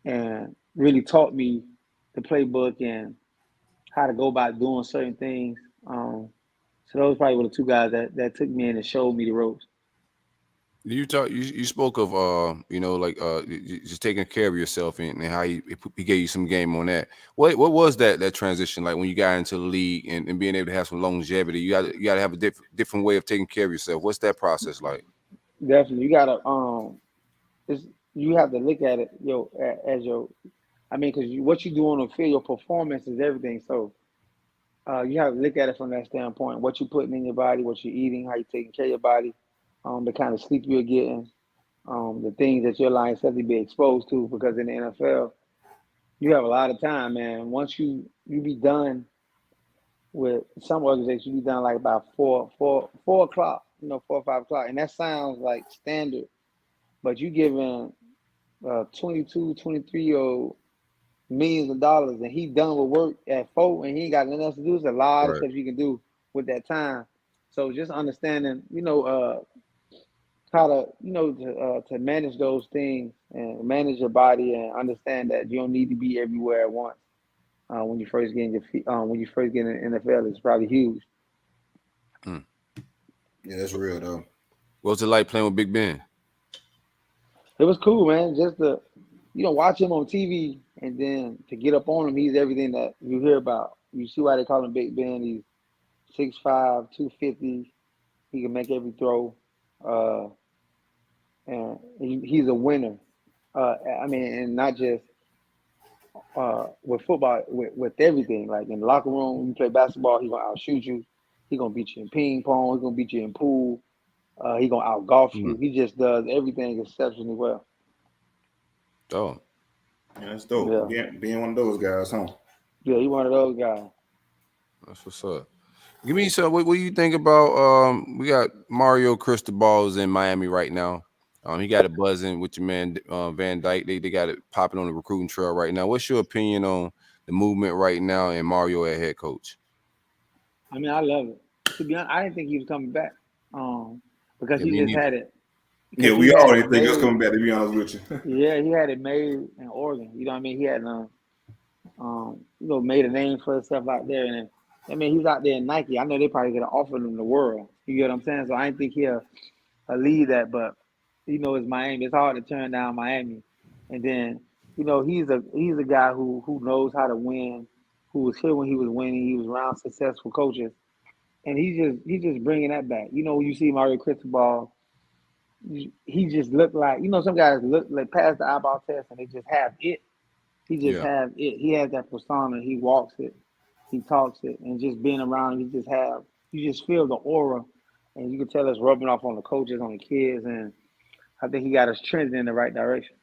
and really taught me the playbook and how to go about doing certain things. So those probably were the two guys that took me in and showed me the ropes. You spoke of just taking care of yourself and how he gave you some game on that. What was that transition like when you got into the league and being able to have some longevity? You got to have a different way of taking care of yourself. What's that process like? Definitely, you gotta it's, you have to look at it as your. I mean, because what you do on the field, your performance is everything. So you have to look at it from that standpoint. What you're putting in your body, what you're eating, how you're taking care of your body, the kind of sleep you're getting, the things that your line set to be exposed to. Because in the NFL, you have a lot of time, man. Once you be done with some organizations, you be done like about 4 o'clock, 4 or 5 o'clock, and that sounds like standard. But you giving 22, 23-year-old millions of dollars, and he done with work at 4, and he ain't got nothing else to do. There's a lot of Right. stuff you can do with that time. So just understanding, how to, to manage those things and manage your body, and understand that you don't need to be everywhere at once. When you first get in your feet, when you first get in the NFL, it's probably huge. Hmm. Yeah, that's real though. What was it like playing with Big Ben? It was cool, man. Just to, watch him on TV, and then to get up on him, he's everything that you hear about. You see why they call him Big Ben. He's 6'5", 250. He can make every throw, and he's a winner. I mean, and not just with football, with everything. Like in the locker room, you play basketball, he's gonna outshoot you. He's gonna beat you in ping pong. He's gonna beat you in pool. He's gonna out golf Hmm. you. He just does everything exceptionally well. Oh, Yeah, that's dope. Yeah, Being one of those guys, huh? yeah, he's one of those guys. that's what's up. Give me some. What do you think about? We got Mario Cristobal's in Miami right now. He got it buzzing with your man Van Dyke. They got it popping on the recruiting trail right now. What's your opinion on the movement right now and Mario at head coach? I mean, I love it. To be honest, I didn't think he was coming back, because Yeah, he me just neither. had it. Yeah, Because he we had already it think us made. coming back. To be honest with you. Yeah, he had it made in Oregon. You know what I mean? He had made a name for himself out there. And I mean, he's out there in Nike. I know they probably could have offered him the world. You get what I'm saying? So I didn't think he'll lead that, but it's Miami. It's hard to turn down Miami. And then, he's a guy who knows how to win, who was here when he was winning. He was around successful coaches. And he's just bringing that back. When you see Mario Cristobal, he just looked like, some guys look like pass the eyeball test and they just have it. He just Yeah, have it. He has that persona. He walks it. He talks it. And just being around him, you just feel the aura. And you can tell it's rubbing off on the coaches, on the kids. And I think he got us trending in the right direction.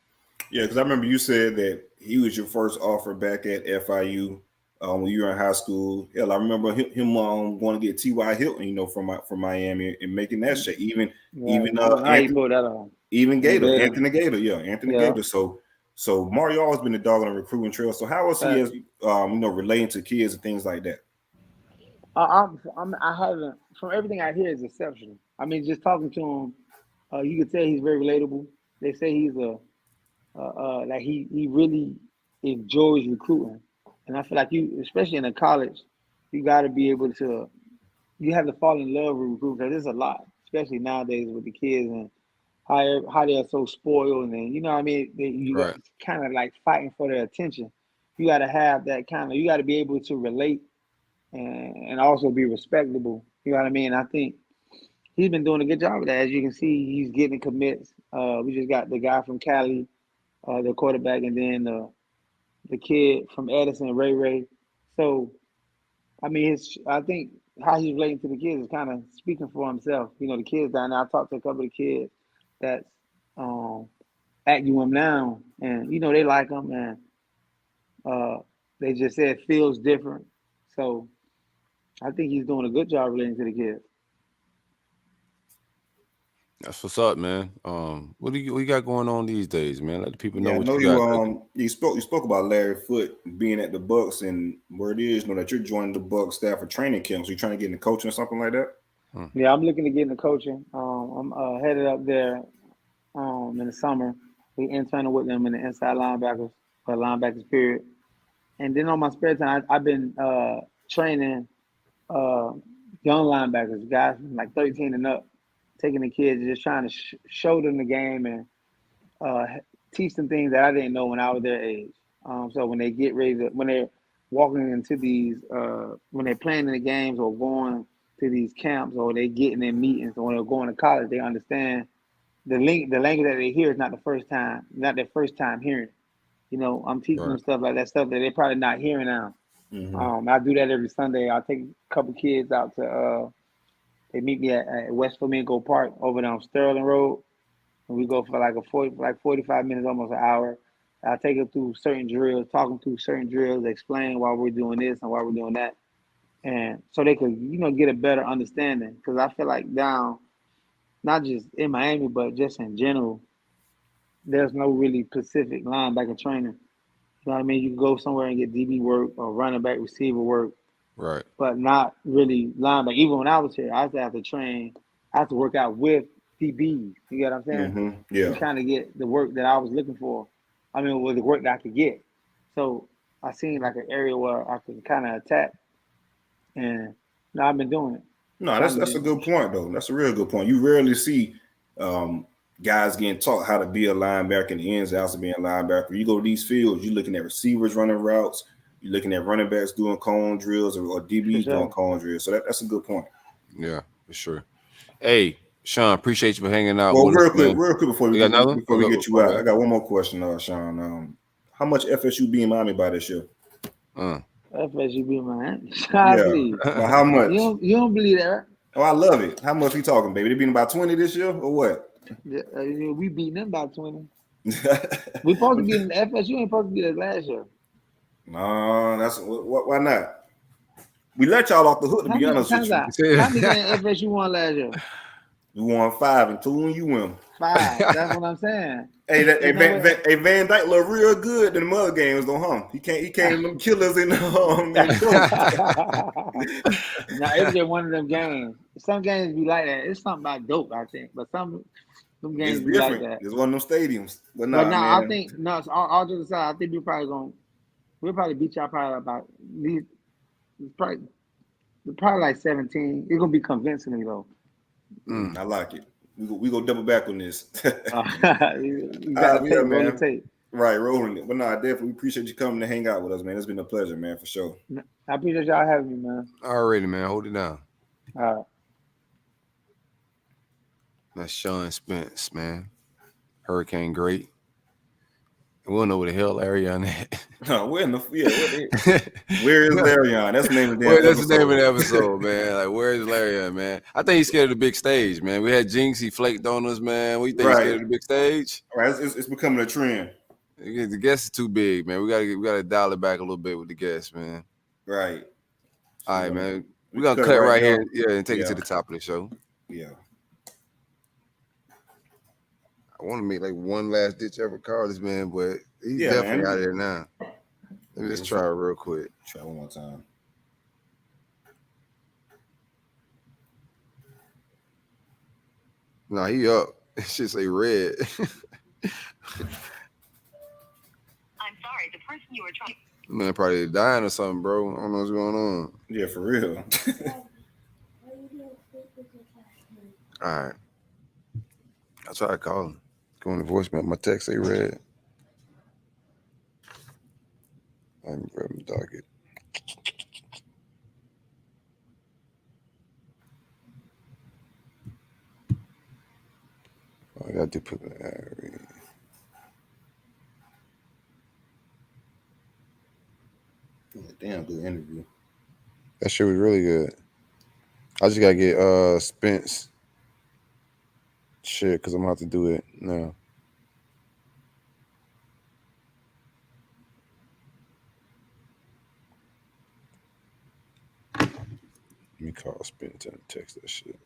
Yeah, because I remember you said that he was your first offer back at FIU when you were in high school. Hell, I remember him going to get T.Y. Hilton, from Miami and making that shit. Even Right. even I don't know how he Anthony, pulled that on. even And Gator, Gator. Anthony Gator, yeah, Anthony Yeah. Gator. So Mario always been a dog on the recruiting trail. So how was he Fact. as relating to kids and things like that? I haven't, from everything I hear, is exceptional. I mean, just talking to him, you can tell he's very relatable. They say he's like he really enjoys recruiting, and I feel like you, especially in a college, you got to be able to, you have to fall in love with recruiting because there's a lot, especially nowadays with the kids and how they are so spoiled, and then what I mean, you got right. kind of like fighting for their attention. You got to have that kind of, you got to be able to relate and also be respectable. You know what I mean? I think he's been doing a good job of that. As you can see, he's getting commits. We just got the guy from Cali, the quarterback, and then the kid from Edison, Ray Ray. So I mean, I think how he's relating to the kids is kind of speaking for himself. The kids down there. I talked to a couple of kids that's um, at UM now, and they like him, and uh, they just said it feels different. So I think he's doing a good job relating to the kids. That's what's up, man. What you got going on these days, man? Let the people know Yeah, I what know you got. you spoke about Larry Foote being at the Bucks, and where it is, that you're joining the Bucks staff for training camps. You trying to get into coaching or something like that? Hmm. Yeah, I'm looking to get into coaching. I'm headed up there in the summer. We interning with them in the inside linebackers period. And then on my spare time, I've been training uh, young linebackers, guys from like 13 and up, taking the kids and just trying to show them the game and uh, teach them things that I didn't know when I was their age. So when they get ready to, when they're walking into these, when they're playing in the games or going to these camps or they getting in meetings or when they're going to college, they understand the language that they hear is not not their first time hearing. You know, I'm teaching them Right. stuff like that, stuff that they're probably not hearing now. Mm-hmm. I do that every Sunday. I'll take a couple kids out to, they meet me at West Flamingo Park over there on Sterling Road. And we go for like 45 minutes, almost an hour. I take them through certain drills, talk them through certain drills, explain why we're doing this and why we're doing that. And so they could, get a better understanding. Because I feel like down, not just in Miami, but just in general, there's no really specific linebacker training. You know what I mean? You can go somewhere and get DB work or running back receiver work, Right. but not really linebacker. Even when I was here, I used to have to train, I have to work out with DBs. You get what I'm saying? Mm-hmm. To Yeah. kind of get the work that I was looking for. I mean, with the work that I could get. So I seen like an area where I could kind of attack, and I've been doing it. No, Trying that's a to good point though. That's a real good point. You rarely see guys getting taught how to be a linebacker and the ins and outs of being a linebacker. You go to these fields, you're looking at receivers running routes, you're looking at running backs doing cone drills or for DBs doing sure. cone drills. So that's a good point. Yeah, for sure. Hey, Sean, appreciate you for hanging out Well, with us, man. real quick before You got another? we get you Oh, out, I got one more question, Sean. How much FSU being Miami by this year? FSU man. Yeah, Please. but how You much? don't believe that, right? Oh, I love it. How much we talking, baby? They being about 20 this year or what? Yeah, we beating them by 20. We supposed to be in the FSU ain't supposed to be there last year. No, that's why not? We let y'all off the hook to How be many honest with times you. how many games FSU won last year? You won 5 and 2 and you win. 5. That's what I'm saying. Hey, Ain't no way. Van Dyke look real good in the other games though, huh? He came them killers in Now it's just one of them games. Some games be like that. It's something about dope, I think. But some It's games be like different. that. It's one of them stadiums. But But nah, now I man. think no, it's all jokes aside, I think we'll probably beat y'all probably about these probably like 17. It's gonna be convincingly though. I like it. We go double back on this. You gotta Yeah, roll the man. tape. Right, rolling it. But no, I definitely appreciate you coming to hang out with us, man. It's been a pleasure, man, for sure. I appreciate y'all having me, man. Already, man. Hold it down. All right. That's Sean Spence, man. Hurricane great. We don't know where the hell Larion at. Where is Larion? That's the name of the damn That's episode. the name of the episode, man. Like, where is Larion, man? I think he's scared of the big stage, man. We had Jinx, he flaked on us, man. What you think? He's scared of the big stage? All right, it's becoming a trend. The guest is too big, man. We gotta dial it back a little bit with the guest, man. Right. All right, man. We're gonna cut right here, and take it to the top of the show. Yeah. I want to make like one last ditch effort call this man, but he's definitely out of there now. Let me just try it real quick. Try one more time. No, he up. It should say red. I'm sorry, the person you were trying. Man, probably dying or something, bro. I don't know what's going on. Yeah, for real. All right. I'll try to call him. Go on the voicemail. My text say red. I'm grabbing the docket. I got to put the Damn good interview. That shit was really good. I just gotta get Spence shit because I'm gonna have to do it now. Let me call Spence and text that shit.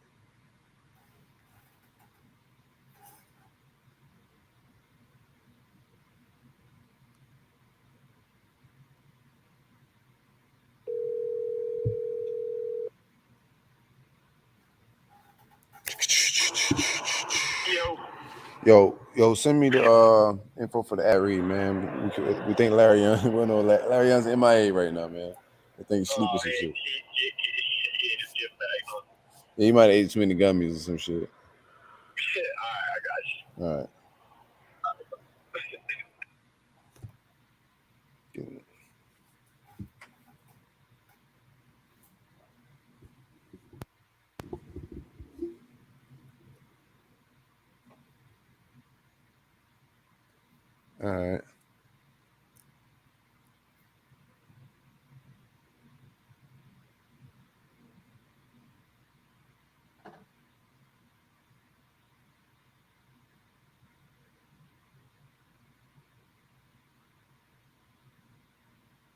Yo, send me the info for the ad read, man. We think Larion. We know Larion's MIA right now, man. I think he's sleeping some shit. Yeah, you might have ate too many gummies or some shit. Shit, all right, I got you. All right. All right.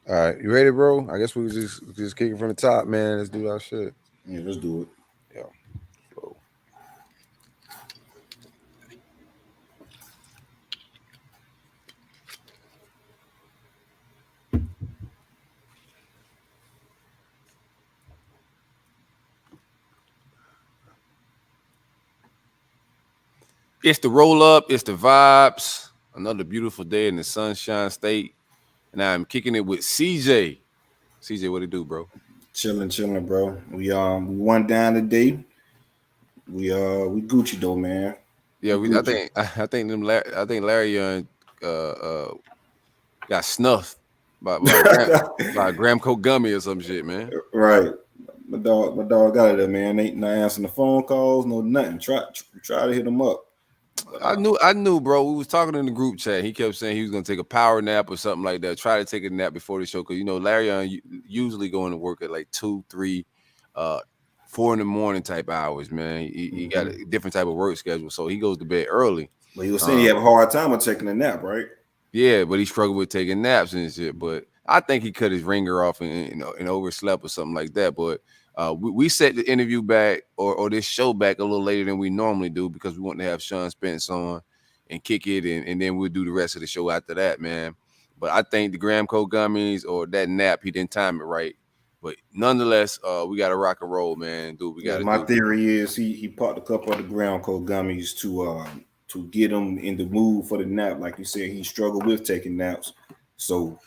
All right, you ready, bro? I guess we just kick it from the top, man. Let's do our shit. Yeah, let's do it. Yeah. Flow. It's the roll up. It's the vibes. Another beautiful day in the Sunshine State, and I'm kicking it with CJ. CJ, what it do, bro? Chilling, bro. We won down today. We Gucci though, man. Yeah, Gucci. I think Larion got snuffed by a Graham Coke gummy or some shit, man. Right. My dog got it there, man. Ain't not answering the phone calls, no nothing. Try to hit him up. I knew, bro. We was talking in the group chat. He kept saying he was gonna take a power nap or something like that. Try to take a nap before the show, because you know Larion usually going to work at like 2, 3, 4 in the morning type hours, man. He got a different type of work schedule, so he goes to bed early. But he was saying he have a hard time of taking a nap, right? Yeah, but he struggled with taking naps and shit. But I think he cut his ringer off and overslept or something like that. But we set the interview back or this show back a little later than we normally do, because we want to have Sean Spence on and kick it, and then we'll do the rest of the show after that, man. But I think the Graham Coke gummies or that nap, he didn't time it right. But nonetheless, we got to rock and roll, man. Dude, we got to. My theory is he popped a couple of the Graham Coke gummies to get him in the mood for the nap. Like you said, he struggled with taking naps, so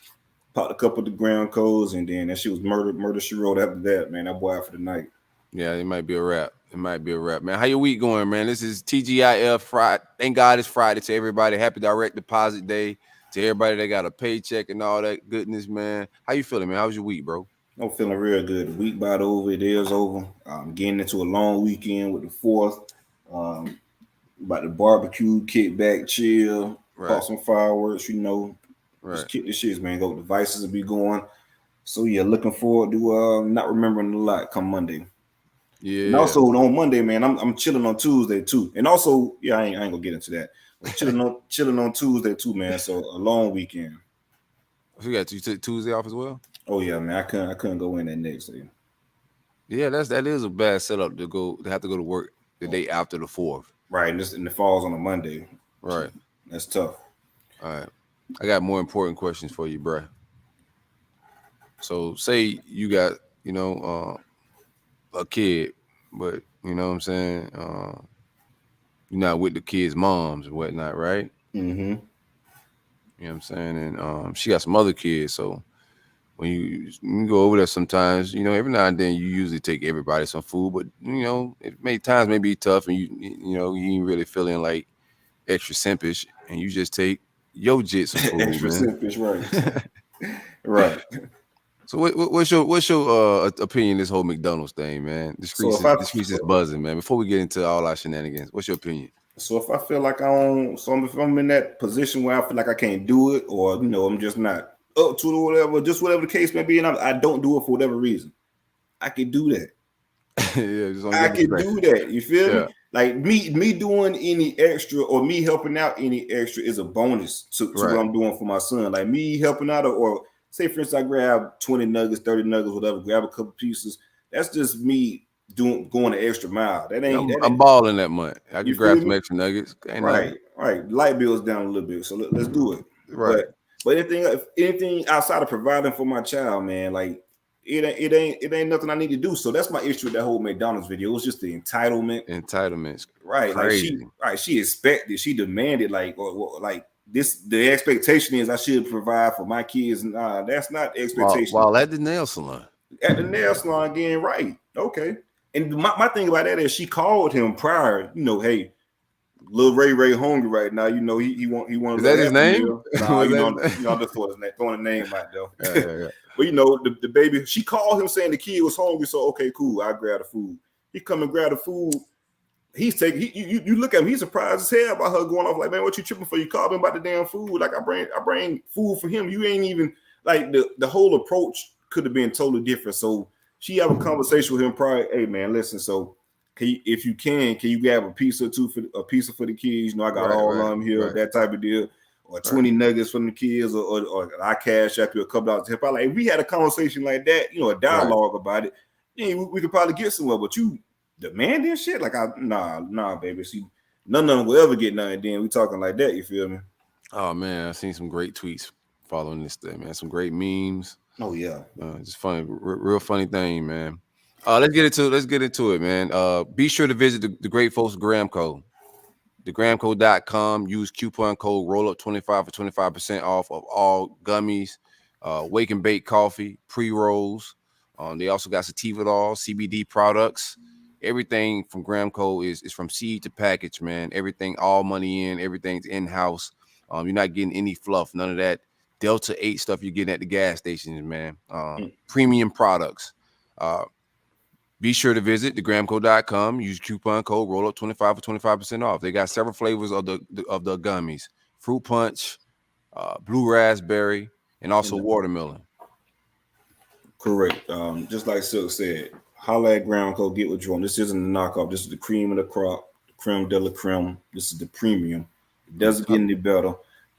popped a couple of the Graham Codes, and then that shit was murder she wrote after that, man. That boy out for the night. Yeah, it might be a wrap. It might be a wrap, man. How your week going, man? This is TGIF Friday. Thank God it's Friday to everybody. Happy direct deposit day to everybody that got a paycheck and all that goodness, man. How you feeling, man? How's your week, bro? I'm feeling real good. The week about over. It is over. I'm getting into a long weekend with the 4th. About the barbecue, kick back, chill, pop some fireworks, just kick the shits, man. Go, devices will be going. So yeah, looking forward to not remembering a lot come Monday. Yeah. And also on Monday, man, I'm chilling on Tuesday too. And also, yeah, I ain't gonna get into that. I'm chilling on Tuesday too, man. So a long weekend. So you took Tuesday off as well? Oh yeah, man. I couldn't go in that next day. Yeah, that is a bad setup to have to go to work the day after the 4th. Right, and it falls on a Monday. Right. That's tough. All right. I got more important questions for you, bruh. So say you got, a kid, but you know what I'm saying? You're not with the kid's moms and whatnot, right? Mm-hmm. You know what I'm saying? And she got some other kids, so when you go over there sometimes, every now and then you usually take everybody some food, but it may be tough, and you ain't really feeling like extra simpish, and you just take your jit some food, extra man. simpish, right? Right. So what's your opinion this whole McDonald's thing, man? The streets is buzzing, man. Before we get into all our shenanigans, what's your opinion? So if I feel like if I'm in that position where I feel like I can't do it, or I'm just not up to whatever the case may be, and I don't do it for whatever reason, I can do that. Yeah, I can do that. You feel me? Like me doing any extra or me helping out any extra is a bonus to what I'm doing for my son. Like me helping out, or say for instance, I grab 20 nuggets, 30 nuggets, whatever, grab a couple pieces. That's just me going the extra mile. That ain't. I'm balling that month. I can grab some extra nuggets. Right. Light bills down a little bit, so let's do it. Right. But anything outside of providing for my child, man, like it ain't nothing I need to do. So that's my issue with that whole McDonald's video. It was just the entitlements. Right. Crazy. Like she expected, she demanded, like this. The expectation is I should provide for my kids. Nah, that's not the expectation. While at the nail salon. At the nail salon again, right? Okay. And my thing about that is she called him prior, hey, little Ray hungry right now. He want Is that his name? meal. Nah, I'm just throwing a name out there. Yeah. But the baby, she called him saying the kid was hungry. So okay, cool. I grab the food. He come and grab the food. He's taking. You look at him. He's surprised as hell about her going off. Like, man, what you tripping for? You called him about the damn food. Like, I bring food for him. You ain't even like the whole approach could have been totally different. So she have a conversation with him prior. Hey, man, listen. So if you can you grab a pizza for the kids? I got all of them here. That type of deal. Or 20 nuggets from the kids, or I cash up you a couple dollars. If we had a conversation like that, a dialogue about it, we could probably get somewhere. But you demanding shit like nah, baby. See, none of them will ever get nothing. Then we talking like that. You feel me? Oh man, I've seen some great tweets following this thing, man. Some great memes. Oh yeah, just funny, real funny thing, man. Let's get into it, man. Be sure to visit the great folks at Gramco. thegramco.com. Use coupon code ROLLUP25 for 25% off of all gummies, wake and bake coffee, pre-rolls. They also got sativa, CBD products. Everything from Gramco is from seed to package, man. Everything, all money in, everything's in-house. You're not getting any fluff, none of that Delta 8 stuff you're getting at the gas stations, man. Premium products. Be sure to visit thegramco.com. Use coupon code ROLLUP25 for 25% off. They got several flavors of the gummies: fruit punch, blue raspberry, and also watermelon. Correct. Just like Silk said, holla at Gramco, get what you want. This isn't a knockoff. This is the cream of the crop, the creme de la creme. This is the premium. It doesn't get any better.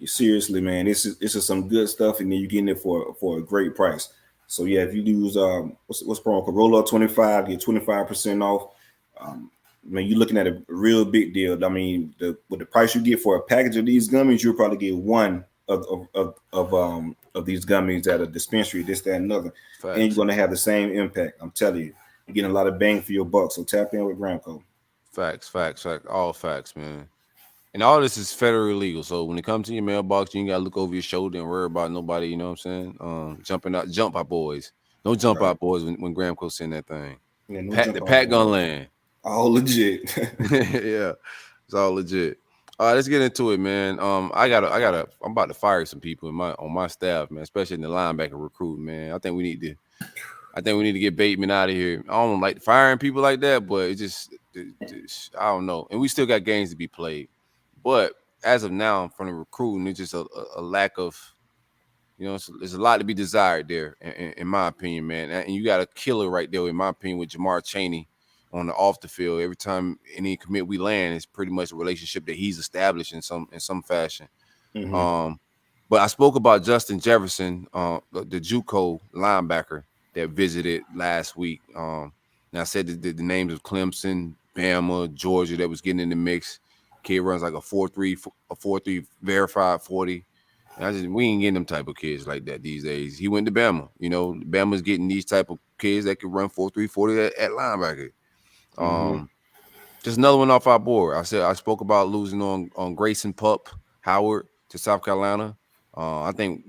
Seriously, man, this is some good stuff, and then you're getting it for a great price. So yeah, if you use what's promo code ROLLUP25, get 25% off. Man, you're looking at a real big deal. I mean, with the price you get for a package of these gummies, you'll probably get one of these gummies at a dispensary, this, that, and another. Facts. And you're gonna have the same impact. I'm telling you, you're getting a lot of bang for your buck. So tap in with Gramco. Facts. All facts, man. And all this is federally legal. So when it comes to your mailbox, you ain't gotta look over your shoulder and worry about nobody, you know what I'm saying? Jump out boys. Don't jump out boys when Gramco send that thing. Yeah, the pack gonna land. All legit. Yeah, it's all legit. All right, let's get into it, man. I'm about to fire some people on my staff, man, especially in the linebacker recruit, man. I think we need to get Bateman out of here. I don't like firing people like that, but it just I don't know. And we still got games to be played. But as of now, from the recruiting, it's just a lack of, there's a lot to be desired there, in my opinion, man. And you got a killer right there, in my opinion, with Jamar Chaney on the off the field. Every time any commit we land, it's pretty much a relationship that he's established in some fashion. Mm-hmm. But I spoke about Justin Jefferson, the JUCO linebacker that visited last week. And I said the names of Clemson, Bama, Georgia that was getting in the mix. Kid runs like a 4.3 verified 40. And we ain't getting them type of kids like that these days. He went to Bama. Bama's getting these type of kids that can run 4.3 40 at linebacker. Just another one off our board. I spoke about losing on Grayson Pup Howard to South Carolina. I think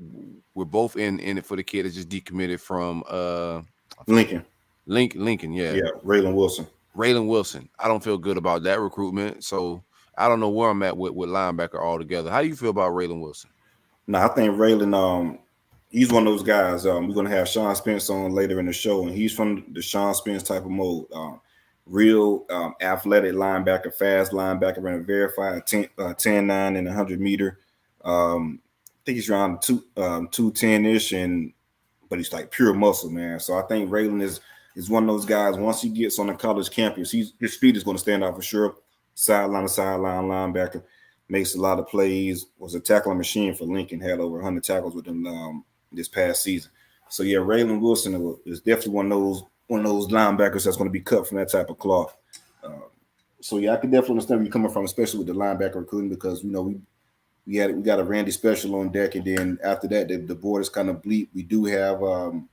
we're both in it for the kid that just decommitted from Lincoln. Lincoln, yeah. Yeah, Raylan Wilson. I don't feel good about that recruitment. So I don't know where I'm at with linebacker altogether. How do you feel about Raylan Wilson? No, I think Raylan, he's one of those guys. We're going to have Sean Spence on later in the show, and he's from the Sean Spence type of mode. Real athletic linebacker, fast linebacker, running verified 10-9 and 100 meter. I think he's around 210-ish, but he's like pure muscle, man. So I think Raylan is one of those guys. Once he gets on the college campus, his speed is going to stand out for sure. Sideline to sideline linebacker, makes a lot of plays. Was a tackling machine for Lincoln. Had over 100 tackles with them this past season. So yeah, Raylan Wilson is definitely one of those linebackers that's going to be cut from that type of cloth. So yeah, I can definitely understand where you're coming from, especially with the linebacker recruiting, because we got a Randy Special on deck, and then after that the board is kind of bleak. We do have the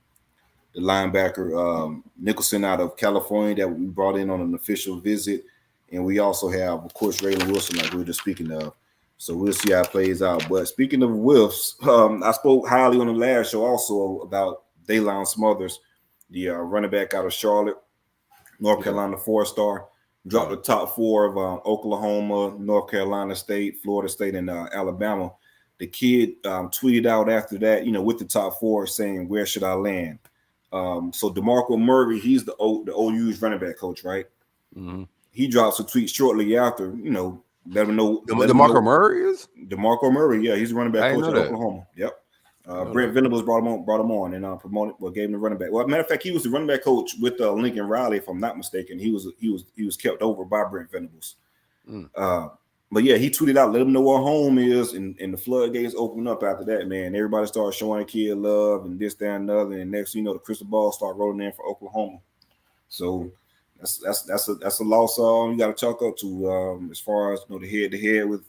linebacker Nicholson out of California that we brought in on an official visit. And we also have, of course, Raylan Wilson, like we were just speaking of. So we'll see how it plays out. But speaking of whiffs, I spoke highly on the last show also about Daylon Smothers, the running back out of Charlotte. North Carolina 4-star. Dropped the top 4 of Oklahoma, North Carolina State, Florida State, and Alabama. The kid tweeted out after that, with the top 4 saying, "Where should I land?" So DeMarco Murray, he's the OU's running back coach, right? Mm-hmm. He drops a tweet shortly after, let him know. DeMarco Murray is DeMarco Murray, yeah, he's a running back coach at Oklahoma. Yep. Brent Venables brought him on and promoted, gave him the running back. Well, matter of fact, he was the running back coach with Lincoln Riley, if I'm not mistaken. He was kept over by Brent Venables. But yeah, he tweeted out, "Let him know where home is," and the floodgates opened up after that. Man, everybody started showing the kid love and this, that, and another. And next, the crystal ball started rolling in for Oklahoma. So that's a loss. You got to chalk up to as far as the head to head with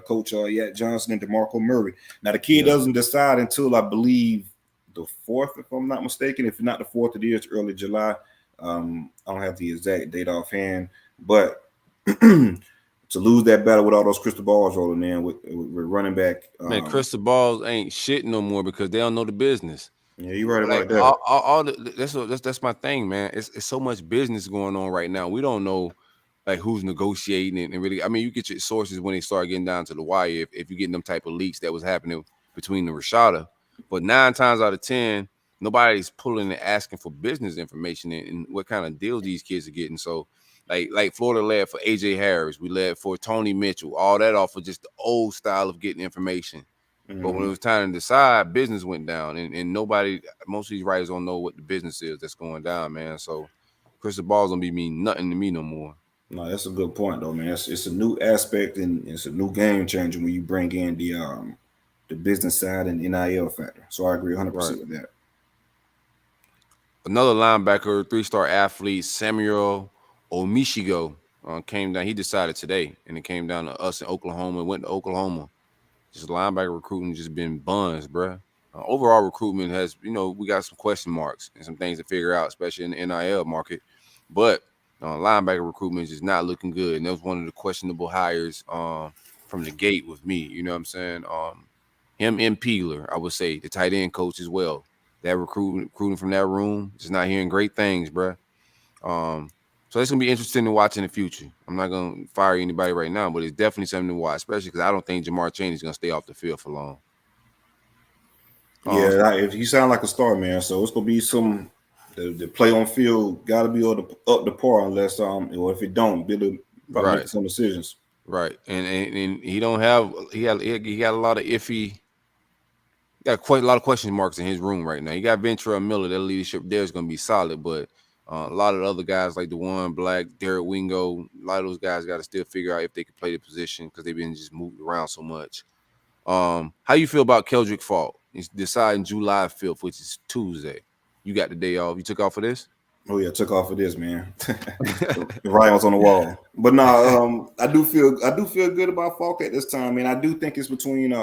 Coach Yat Johnson and DeMarco Murray. Now the kid doesn't decide until I believe the 4th, if I'm not mistaken. If not the 4th, it is early July. I don't have the exact date offhand, but to lose that battle with all those crystal balls rolling in with running back, man, crystal balls ain't shit no more because they don't know the business. Yeah, you're right about that. That's my thing, man. It's so much business going on right now. We don't know like who's negotiating and really. I mean, you get your sources when they start getting down to the wire. If you're getting them type of leaks that was happening between the Rashada, but 9 times out of 10, nobody's pulling and asking for business information and what kind of deals these kids are getting. So, like Florida led for AJ Harris, we led for Tony Mitchell, all that off of just the old style of getting information. But when it was time to decide, business went down, and most of these writers don't know what the business is that's going down, man. So crystal balls don't mean nothing to me no more. No, that's a good point, though, man. It's a new aspect and it's a new game changer when you bring in the business side and NIL factor. So I agree 100% with that. Another linebacker, 3-star athlete, Samuel Omishigo, came down. He decided today, and it came down to us in Oklahoma. Went to Oklahoma. Just linebacker recruiting just been buns, bruh. Overall recruitment has, we got some question marks and some things to figure out, especially in the NIL market. But linebacker recruitment is just not looking good. And that was one of the questionable hires from the gate with me. You know what I'm saying? Him and Peeler, I would say, the tight end coach as well. That recruiting from that room, just not hearing great things, bruh. So it's going to be interesting to watch in the future. I'm not going to fire anybody right now, but it's definitely something to watch, especially because I don't think Jamar Chaney's going to stay off the field for long. If you sound like a star, man, so it's going to be the play on field got to be up the par unless or if it don't, Billy probably make some decisions. Right, and he don't have he got a lot of iffy. Got quite a lot of question marks in his room right now. You got Ventura Miller. That leadership there is going to be solid, but a lot of the other guys like DeJuan Black, Derek Wingo, a lot of those guys got to still figure out if they can play the position because they've been just moved around so much. How you feel about Keldrick Faulk? He's deciding July 5th, which is Tuesday. You got the day off. You took off for this? Oh yeah, took off for this, man. The Ryan's on the wall. But no, I do feel good about Faulk at this time, man. I do think it's between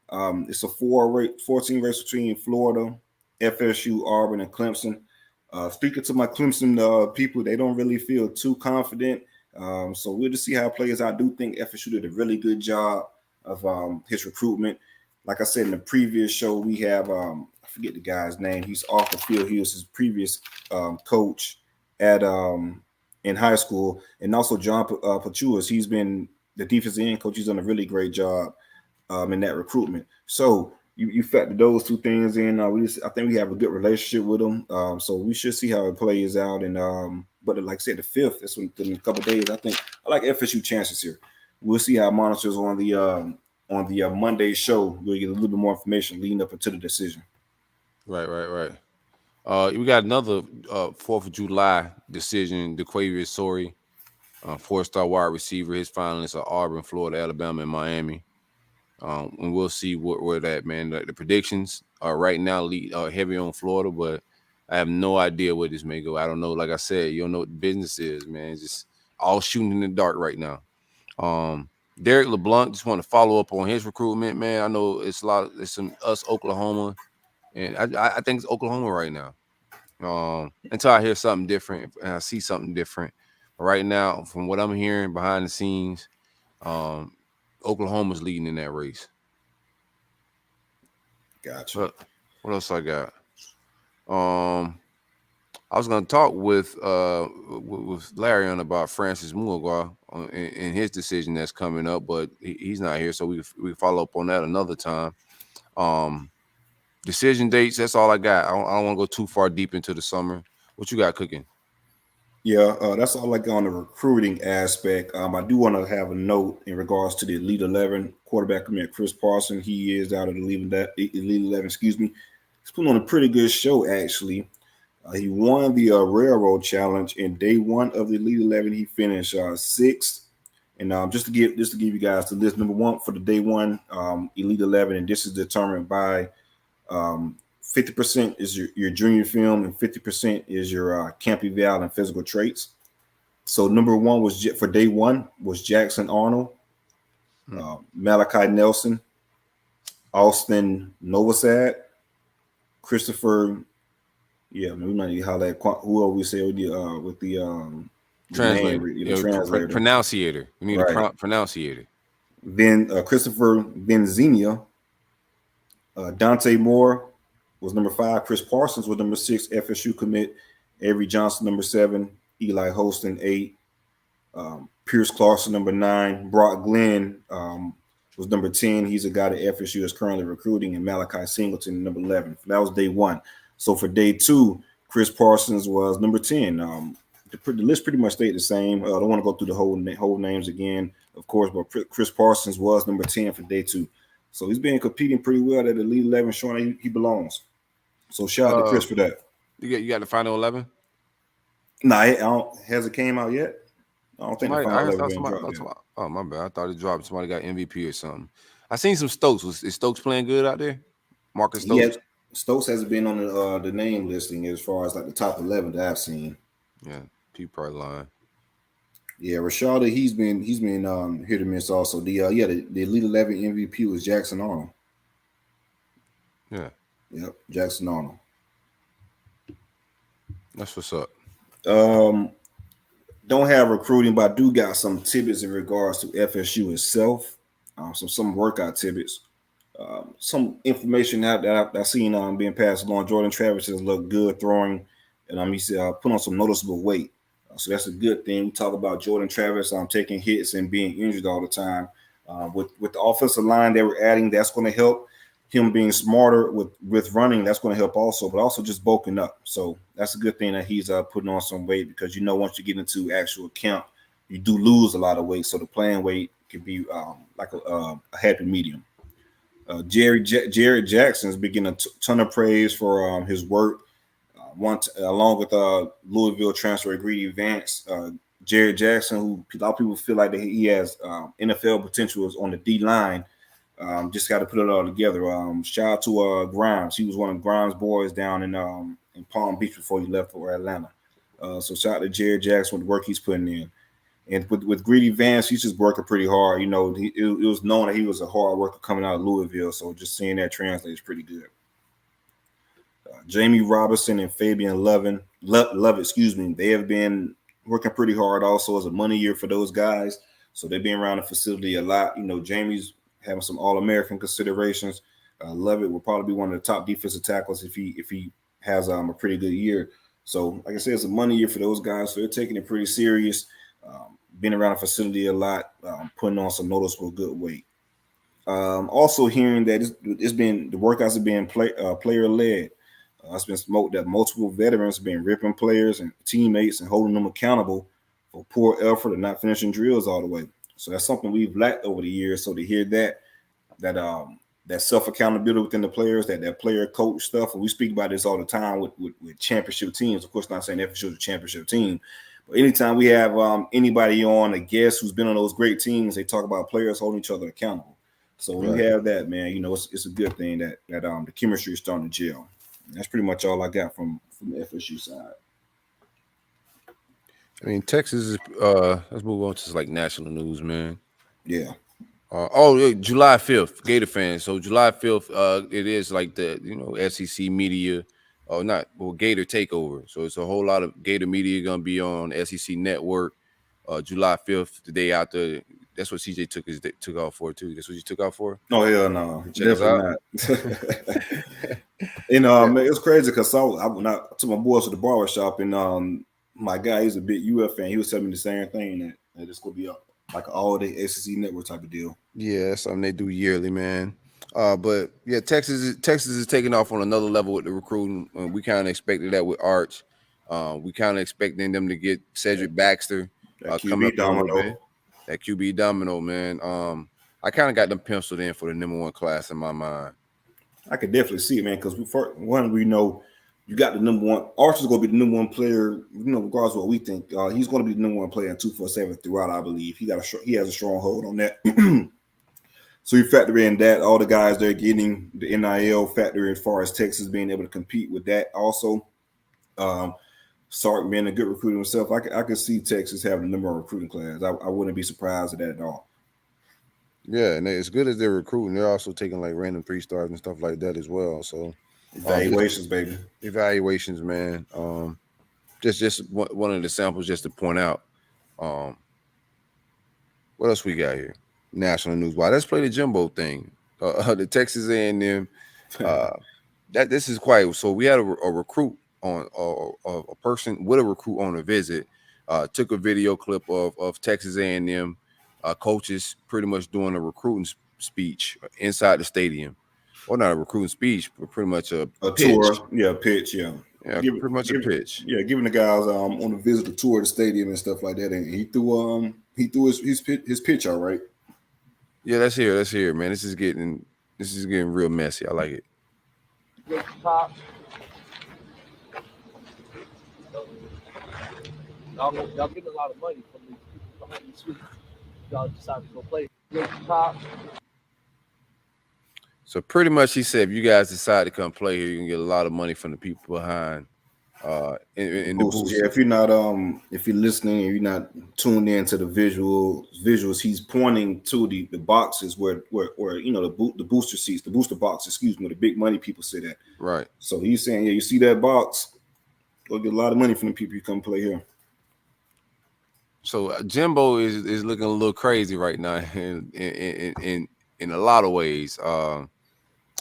it's a 14 race between Florida, FSU, Auburn, and Clemson. Speaking to my Clemson people, they don't really feel too confident. So we'll just see how it plays out. I do think FSU did a really good job of his recruitment. Like I said in the previous show, we have I forget the guy's name. He's off the field. He was his previous coach at in high school, and also John Pachuas. He's been the defensive end coach. He's done a really great job in that recruitment. So you factor those two things in. I think we have a good relationship with them. So we should see how it plays out. And but like I said, the 5th, that's in a couple of days. I like FSU chances here. We'll see how it monitors on the Monday show. We'll get a little bit more information leading up into the decision. Right. We got another 4th of July decision. DeQuavius Sori, 4-star wide receiver. His finalists are Auburn, Florida, Alabama, and Miami. And we'll see where that, man. The predictions are right now heavy on Florida, but I have no idea where this may go. I don't know. Like I said, you don't know what the business is, man. It's just all shooting in the dark right now. Derek LeBlanc, just want to follow up on his recruitment, man. I know it's some us Oklahoma, and I think it's Oklahoma right now. Until I hear something different and I see something different. But right now, from what I'm hearing behind the scenes, Oklahoma's leading in that race. Gotcha. What else I got? I was going to talk with Larion about Francis Ucla in his decision that's coming up, but he's not here, so we follow up on that another time. Decision dates. That's all I got. I don't want to go too far deep into the summer. What you got cooking? Yeah, that's all I got on the recruiting aspect. I do want to have a note in regards to the Elite 11 quarterback commit Chris Parson. He is out of the Elite 11. Excuse me. He's putting on a pretty good show actually. He won the Railroad Challenge in day one of the Elite 11. He finished sixth. And just to give you guys the list, number one for the day one Elite 11, and this is determined by 50% is your junior film and 50% is your camp eval and physical traits. So number one was for day one was Jackson Arnold, Malachi Nelson, Austin Novosad, Christopher. Yeah, we might need to holler at whoever we say with the Translator, translator, pronunciator. We need a pronunciator. Then Christopher Benzenia, Dante Moore was number 5. Chris Parsons was number 6. FSU commit Avery Johnson number 7. Eli Holston 8. Pierce Clarkson number 9. Brock Glenn was number 10. He's a guy that FSU is currently recruiting, and Malachi Singleton number 11. That was day one. So for day two, Chris Parsons was number 10. The list pretty much stayed the same. I don't want to go through the whole names again, of course, but Chris Parsons was number 10 for day two. So he's been competing pretty well at Elite 11, showing he belongs. So shout out to Chris for that. You got the final 11? No, has it came out yet? I don't think the final 11 been dropped yet. Oh, my bad. I thought it dropped. Somebody got MVP or something. I seen some Stokes. Is Stokes playing good out there? Marcus Stokes? Yeah, Stokes hasn't been on the name listing as far as like the top 11 that I've seen. Yeah, people probably lying. Yeah, Rashada, he's been hit or miss also. The Elite 11 MVP was Jackson Arnold. Yeah. Yep, Jackson Arnold. That's what's up. Don't have recruiting, but I do got some tidbits in regards to FSU itself. Some workout tidbits. Some information that I've seen being passed along. Jordan Travis has looked good throwing, and he's put on some noticeable weight. So that's a good thing. We talk about Jordan Travis taking hits and being injured all the time. With the offensive line that we're adding, that's going to help. Him being smarter with running, that's going to help also, but also just bulking up. So that's a good thing that he's putting on some weight, because once you get into actual camp, you do lose a lot of weight. So the playing weight can be like a happy medium. Jared Jackson is getting a ton of praise for his work. Along with Louisville transfer Greedy Vance, Jared Jackson, who a lot of people feel like that he has NFL potential, is on the D line. Just got to put it all together. Shout out to Grimes. He was one of Grimes' boys down in Palm Beach before he left for Atlanta. So shout out to Jared Jackson with the work he's putting in. And with Greedy Vance, he's just working pretty hard. It was known that he was a hard worker coming out of Louisville. So just seeing that translate is pretty good. Jamie Robinson and Fabian Lovett, they have been working pretty hard also. As a money year for those guys. So they've been around the facility a lot. Jamie's having some All-American considerations. Lovett will probably be one of the top defensive tackles if he has a pretty good year. So, like I said, it's a money year for those guys. So they're taking it pretty serious. Been around the facility a lot, putting on some noticeable good weight. Also hearing that the workouts have been player led. It's been smoked that multiple veterans have been ripping players and teammates and holding them accountable for poor effort and not finishing drills all the way. So that's something we've lacked over the years. So to hear that self accountability within the players, that player coach stuff, and we speak about this all the time with championship teams. Of course, not saying FSU is a championship team, but anytime we have anybody on, a guest who's been on those great teams, they talk about players holding each other accountable. So when you have that, man, it's a good thing that the chemistry is starting to gel. And that's pretty much all I got from the FSU side. I mean, Texas is let's move on to like national news, man. Yeah. July 5th, Gator fans. So July 5th, it is like the SEC media, Gator takeover. So it's a whole lot of Gator media gonna be on SEC Network. July 5th, the day after. That's what CJ took off for too. That's what you took off for. Oh hell no, definitely not. And it's crazy because I went out to my boys to the barber shop, and my guy, he's a big UF fan. He was telling me the same thing that it's gonna be like an all-day SEC network type of deal. Yeah, that's something they do yearly, man. But yeah, Texas is taking off on another level with the recruiting. We kind of expected that with Arch. We kind of expecting them to get Cedric Baxter That coming QB up a little domino. bit. That QB domino, man. I kind of got them penciled in for the #1 class in my mind. I could definitely see it, man, because we know you got the #1. Archer's going to be the #1 player, regardless of what we think. He's going to be the #1 player in 247 throughout, I believe. He has a strong hold on that. So you factor in that, all the guys they're getting, the NIL factor as far as Texas being able to compete with that also. Sark being a good recruiter himself, I could see Texas having the #1 recruiting class. I wouldn't be surprised at that at all. Yeah, and as good as they're recruiting, they're also taking like random 3-stars and stuff like that as well. So Evaluations, baby. Evaluations, man. Just one of the samples just to point out. What else we got here? National news. Why? Let's play the Jimbo thing. The Texas A&M. That this is quite. So we had a recruit on a person with a recruit on a visit. Took a video clip of Texas A&M coaches pretty much doing a recruiting speech inside the stadium. Well, not a recruiting speech, but pretty much a pitch. Tour. Yeah, pitch. Yeah. Yeah, pretty much a pitch. Yeah, giving the guys on a visit a tour of the stadium and stuff like that. And he threw his pitch all right. Yeah, let's hear, man. This is getting real messy. I like it. Y'all getting a lot of money from these people behind these suites. Y'all decided to go play. So pretty much he said, if you guys decide to come play here, you can get a lot of money from the people behind in the booth. Yeah, if you're listening and you're not tuned in to the visuals, he's pointing to the boxes where the booster seats, the booster box, excuse me, the big money people sit at. Right. So he's saying, yeah, you see that box, go get a lot of money from the people who come play here. So Jimbo is looking a little crazy right now in a lot of ways.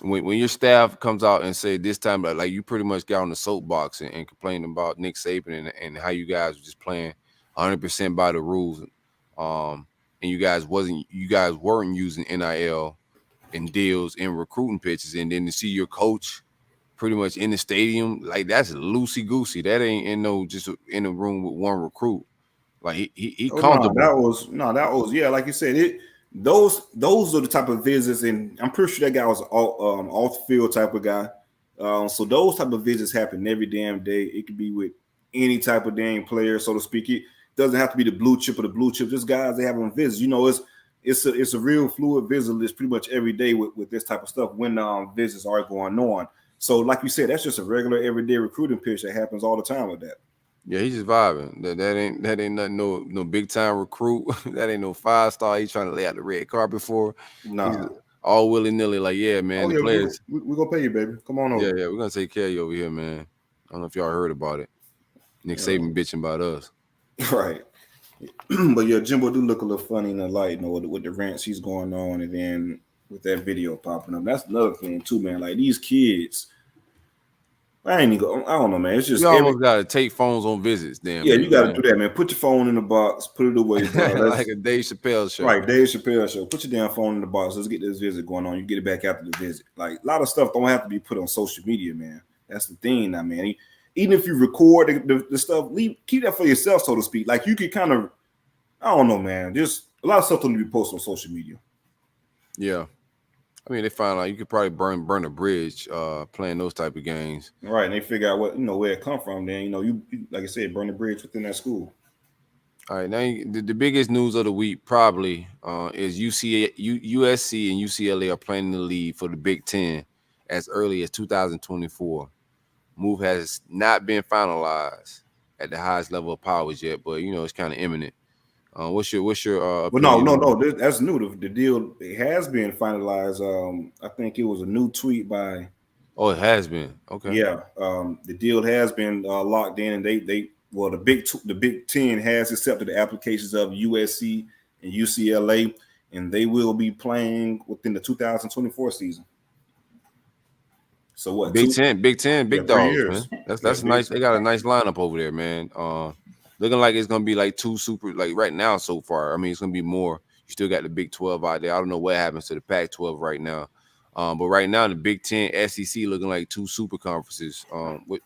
When your staff comes out and say this time, like you pretty much got on the soapbox and complaining about Nick Saban and how you guys were just playing 100% by the rules, and you guys weren't using NIL and deals in recruiting pitches, and then to see your coach pretty much in the stadium, like that's loosey goosey. That ain't just in a room with one recruit. Like he comfortable. That was yeah, like you said, those are the type of visits, and I'm pretty sure that guy was off the field type of guy. So those type of visits happen every damn day. It could be with any type of damn player, so to speak. It doesn't have to be the blue chip or the blue chip. Just guys they have on visits. It's a real fluid visit list pretty much every day with this type of stuff when visits are going on. So like you said, that's just a regular everyday recruiting pitch that happens all the time with that. Yeah, he's just vibing. That ain't nothing, no big time recruit. That ain't no 5-star. He's trying to lay out the red carpet for. Nah. He's all willy nilly. Like, yeah, man. The players. We're gonna pay you, baby. Come on over. Yeah, we're gonna take care of you over here, man. I don't know if y'all heard about it. Nick Saban bitching about us. Right. But yeah, Jimbo do look a little funny in the light, with the rants he's going on, and then with that video popping up. That's another thing too, man. Like these kids. I don't know, man. It's just you almost gotta take phones on visits, damn. Yeah, you gotta do that, man. Put your phone in the box, put it away, bro. Like a Dave Chappelle show. Right, Dave Chappelle show. Put your damn phone in the box. Let's get this visit going on. You get it back after the visit. Like a lot of stuff don't have to be put on social media, man. That's the thing now, man. Even if you record the stuff, keep that for yourself, so to speak. Like you could kind of, I don't know, man. Just a lot of stuff don't need to be posted on social media. Yeah. I mean, they find out you could probably burn a bridge playing those type of games. Right, and they figure out where it come from. Then you like I said, burn the bridge within that school. All right, now the biggest news of the week probably is USC and UCLA are planning to leave for the Big Ten as early as 2024. Move has not been finalized at the highest level of powers yet, but it's kind of imminent. What's your opinion? No, that's new. The deal it has been finalized. I think it was a new tweet by. Oh, it has been. Okay. Yeah, the deal has been locked in, and the Big Ten has accepted the applications of USC and UCLA, and they will be playing within the 2024 season. So what? Big Ten, big Yeah, 3 dogs, years. man. That's Yeah, nice. They got a nice lineup over there, man. Looking like it's gonna be like 2 super, like right now so far. I mean, it's gonna be more. You still got the Big 12 out there. I don't know what happens to the Pac-12 right now. But right now the Big Ten, SEC looking like 2 super conferences. What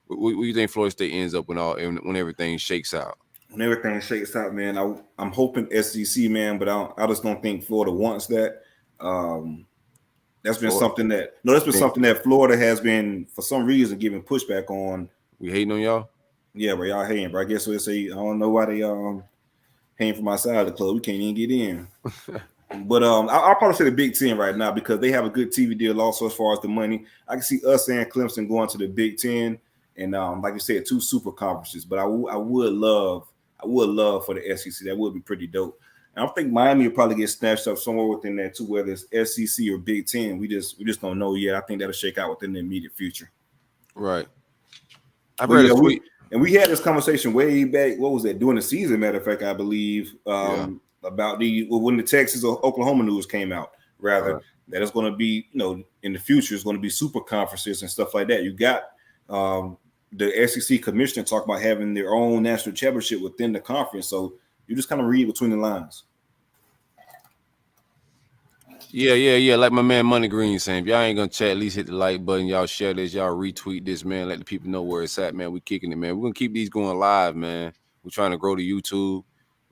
do you think Florida State ends up when everything shakes out? When everything shakes out, man, I'm hoping SEC, man, but I just don't think Florida wants that. That's been something that Florida has been for some reason giving pushback on. We hating on y'all? Yeah, but y'all hating, bro. I guess we'll say I don't know why they hating from outside of the club. We can't even get in. But I'll probably say the Big Ten right now because they have a good TV deal also as far as the money. I can see us and Clemson going to the Big Ten and like you said, 2 super conferences. But I would love for the SEC. That would be pretty dope. And I think Miami will probably get snatched up somewhere within that too, whether it's SEC or Big Ten. We just don't know yet. I think that'll shake out within the immediate future. Right. I read a tweet. We had this conversation way back. What was that? During the season, matter of fact, I believe, about when the Texas or Oklahoma news came out. Rather, that it's going to be, in the future, it's going to be super conferences and stuff like that. You got the SEC commissioner talk about having their own national championship within the conference. So you just kind of read between the lines. Yeah. Like my man Money Green saying, if y'all ain't gonna chat, at least hit the like button. Y'all share this, y'all retweet this, man. Let the people know where it's at, man. We kicking it, man. We're gonna keep these going live, man. We're trying to grow the YouTube.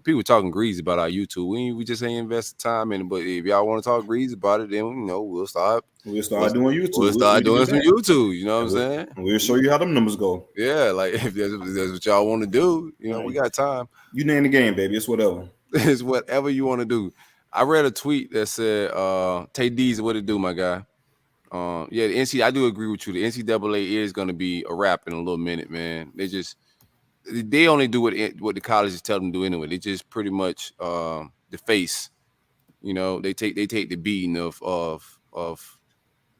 People talking greasy about our YouTube. We just ain't invest time in it. But if y'all want to talk greasy about it, then we'll start doing YouTube. We'll start doing some YouTube. You know what I'm saying? We'll show you how them numbers go. Yeah, like if that's what y'all want to do, we got time. You name the game, baby. It's whatever. It's whatever you want to do. I read a tweet that said, Tay D's what it do, my guy. The NCAA, I do agree with you. The NCAA is going to be a wrap in a little minute, man. They only do what the colleges tell them to do anyway. They just pretty much the face. They take the beating of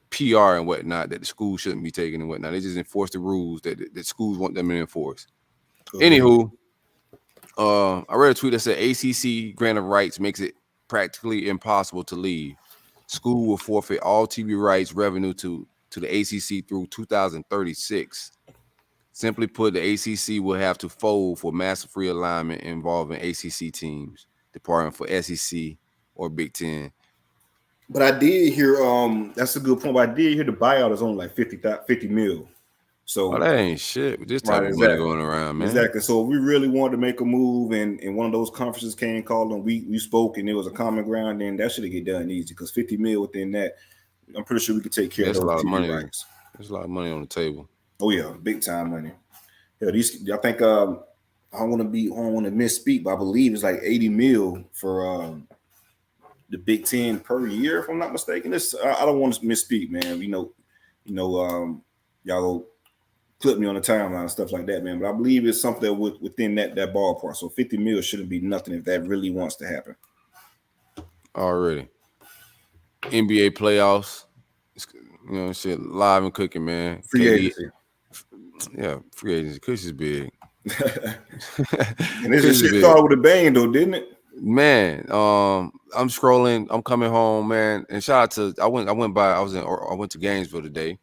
PR and whatnot that the school shouldn't be taking and whatnot. They just enforce the rules that schools want them to enforce. Okay. Anywho, I read a tweet that said ACC grant of rights makes it practically impossible to leave. School will forfeit all TV rights revenue to the ACC through 2036. Simply put, the ACC will have to fold for massive realignment involving ACC teams, departing for SEC or Big Ten. But I did hear, that's a good point. But I did hear the buyout is only like 50 mil. So that ain't shit. This type of money going around, man. Exactly. So if we really wanted to make a move and one of those conferences came, called, and we spoke, and it was a common ground, then that should get done easy because 50 mil within that, I'm pretty sure we could take care of those a lot of money. Rights. There's a lot of money on the table. Oh yeah, big time money. Yeah, I think I don't want to misspeak, but I believe it's like 80 mil for the Big Ten per year, if I'm not mistaken. I don't want to misspeak, man. Y'all go clip me on the timeline and stuff like that, man. But I believe it's something within that ballpark. So 50 mil shouldn't be nothing if that really wants to happen. Already. NBA playoffs, shit live and cooking, man. Free agency. Yeah, free agency. Kush is big. And this shit started with a bang, though, didn't it? Man, I'm scrolling. I'm coming home, man. And shout out to I went to Gainesville today.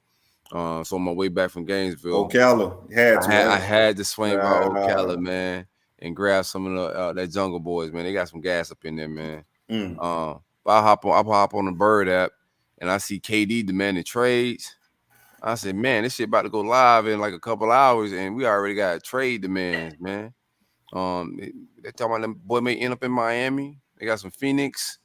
So on my way back from Gainesville, Ocala, I had to swing by Ocala, man, and grab some of that Jungle Boys, man. They got some gas up in there, man. I hop on the Bird app, and I see KD demanding trades. I said, man, this shit about to go live in like a couple hours, and we already got trade demands, man. They talking about them boy may end up in Miami. They got some Phoenix.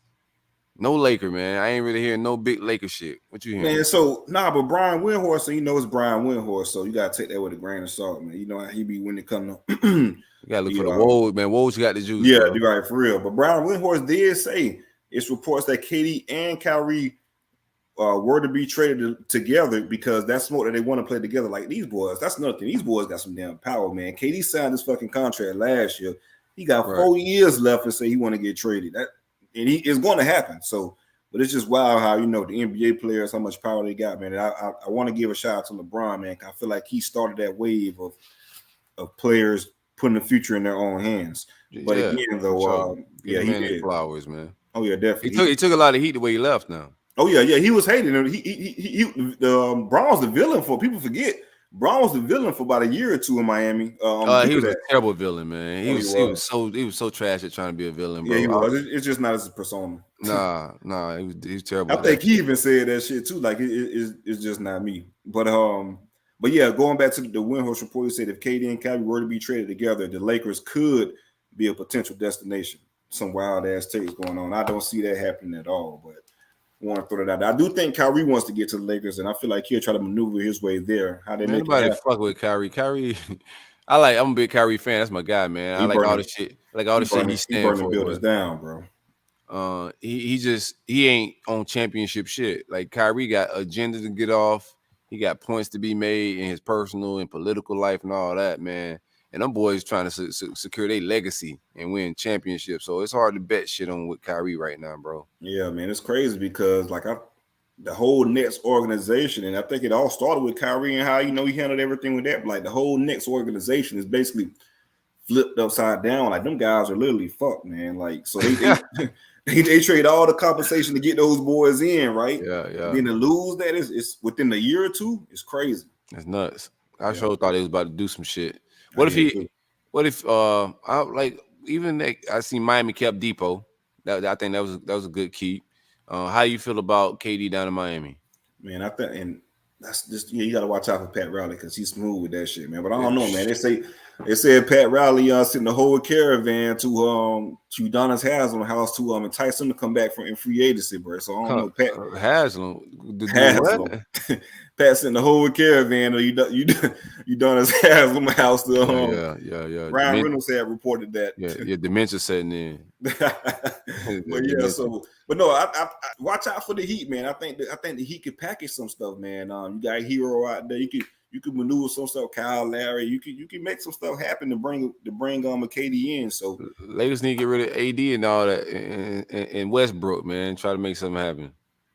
No Laker, man. I ain't really hearing no big Laker shit. What you hearing? Man, so but Brian Windhorst, it's Brian Windhorst, so you gotta take that with a grain of salt, man. You know how he be when it come to you gotta look for the Woj, man. Woj got the juice. Yeah, you're right, for real. But Brian Windhorst did say it's reports that KD and Kyrie were to be traded together because that's smoke that they want to play together like these boys. That's nothing. These boys got some damn power, man. KD signed this fucking contract last year. He got 4 years left and say he want to get traded. And it's going to happen. So, but it's just wild how, the NBA players, how much power they got, man. And I want to give a shout out to LeBron, man. I feel like he started that wave of players putting the future in their own hands. But again, though, he did. Flowers, man. Oh, yeah, definitely. He took a lot of heat the way he left now. Oh yeah, he was hated. The Braun was the villain for people forget. Braun was the villain for about a year or two in Miami. He was a terrible villain, man. He was so trash at trying to be a villain, bro. Yeah, he was. It's just not his persona. Nah, he was terrible. I think he even said that shit too. Like it's just not me. But yeah, going back to the Windhorst report, he said if KD and Kyrie were to be traded together, the Lakers could be a potential destination. Some wild ass takes going on. I don't see that happening at all, but I want to throw that out there. I do think Kyrie wants to get to the Lakers, and I feel like he'll try to maneuver his way there. How they make it happen. Fuck with Kyrie. Kyrie, I'm a big Kyrie fan. That's my guy, man. I like all the shit. He stands for. Buildings down, bro. He ain't on championship shit. Like Kyrie got agenda to get off. He got points to be made in his personal and political life and all that, man. And them boys trying to secure their legacy and win championships. So it's hard to bet shit on with Kyrie right now, bro. Yeah, man, it's crazy because the whole Nets organization, and I think it all started with Kyrie and how he handled everything with that. But like the whole Nets organization is basically flipped upside down. Like them guys are literally fucked, man. Like so they trade all the compensation to get those boys in, right? Yeah. Then to lose that is within a year or two. It's crazy. That's nuts. I sure thought he was about to do some shit. What if I see Miami kept Depot. I think that was a good keep. How you feel about KD down in Miami? Man, I think, and that's just you got to watch out for Pat Riley because he's smooth with that shit, man. But I don't know, man. They said Pat Riley sent the whole caravan to Udonis Haslam house to entice him to come back in free agency, bro. So I don't know, Pat Haslam. Pat sent the whole caravan to Udonis Haslam house to yeah. Ryan Reynolds had reported that. Yeah, dementia setting in. But no, I watch out for the Heat, man. I think the Heat could package some stuff, man. You got a hero out there. You could maneuver some stuff. Kyle Larry. You can make some stuff happen to bring KD in. So Lakers need to get rid of AD and all that and Westbrook, man. Try to make something happen.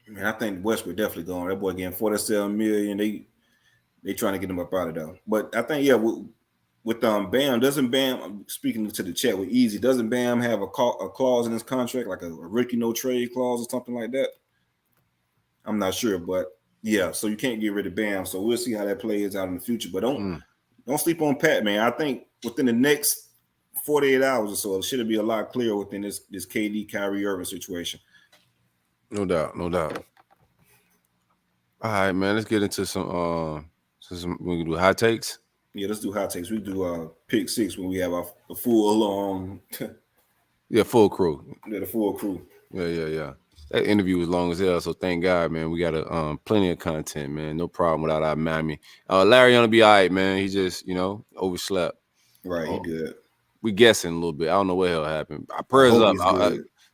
Man, I think Westbrook definitely going. That boy getting $47 million. They trying to get him up out of there. But I think with Bam, doesn't Bam? I'm speaking to the chat with Easy. Doesn't Bam have a clause in his contract, like a rookie no trade clause or something like that? I'm not sure, but yeah. So you can't get rid of Bam. So we'll see how that plays out in the future. But don't sleep on Pat, man. I think within the next 48 hours or so, it should be a lot clearer within this KD Kyrie Irving situation. No doubt. All right, man. Let's get into some we can do hot takes. Yeah, let's do hot takes. We do pick six when we have the full full crew. Yeah, the full crew. Yeah. That interview was long as hell, so thank God, man. We got plenty of content, man. No problem without our Miami. Larion will be all right, man. He just overslept. Right, he good. We guessing a little bit. I don't know what hell happened. Our prayers up.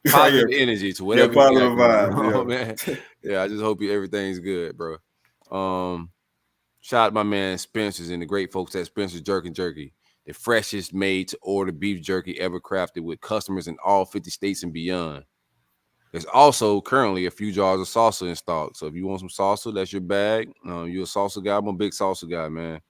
Positive energy to whatever. Yeah, positive vibes, man. Yeah, I just hope everything's good, bro. Shout out to my man Spencer's and the great folks at Spencer's Jerky. The freshest made to order beef jerky ever crafted with customers in all 50 states and beyond. There's also currently a few jars of salsa in stock. So if you want some salsa, that's your bag. You're a salsa guy. I'm a big salsa guy, man.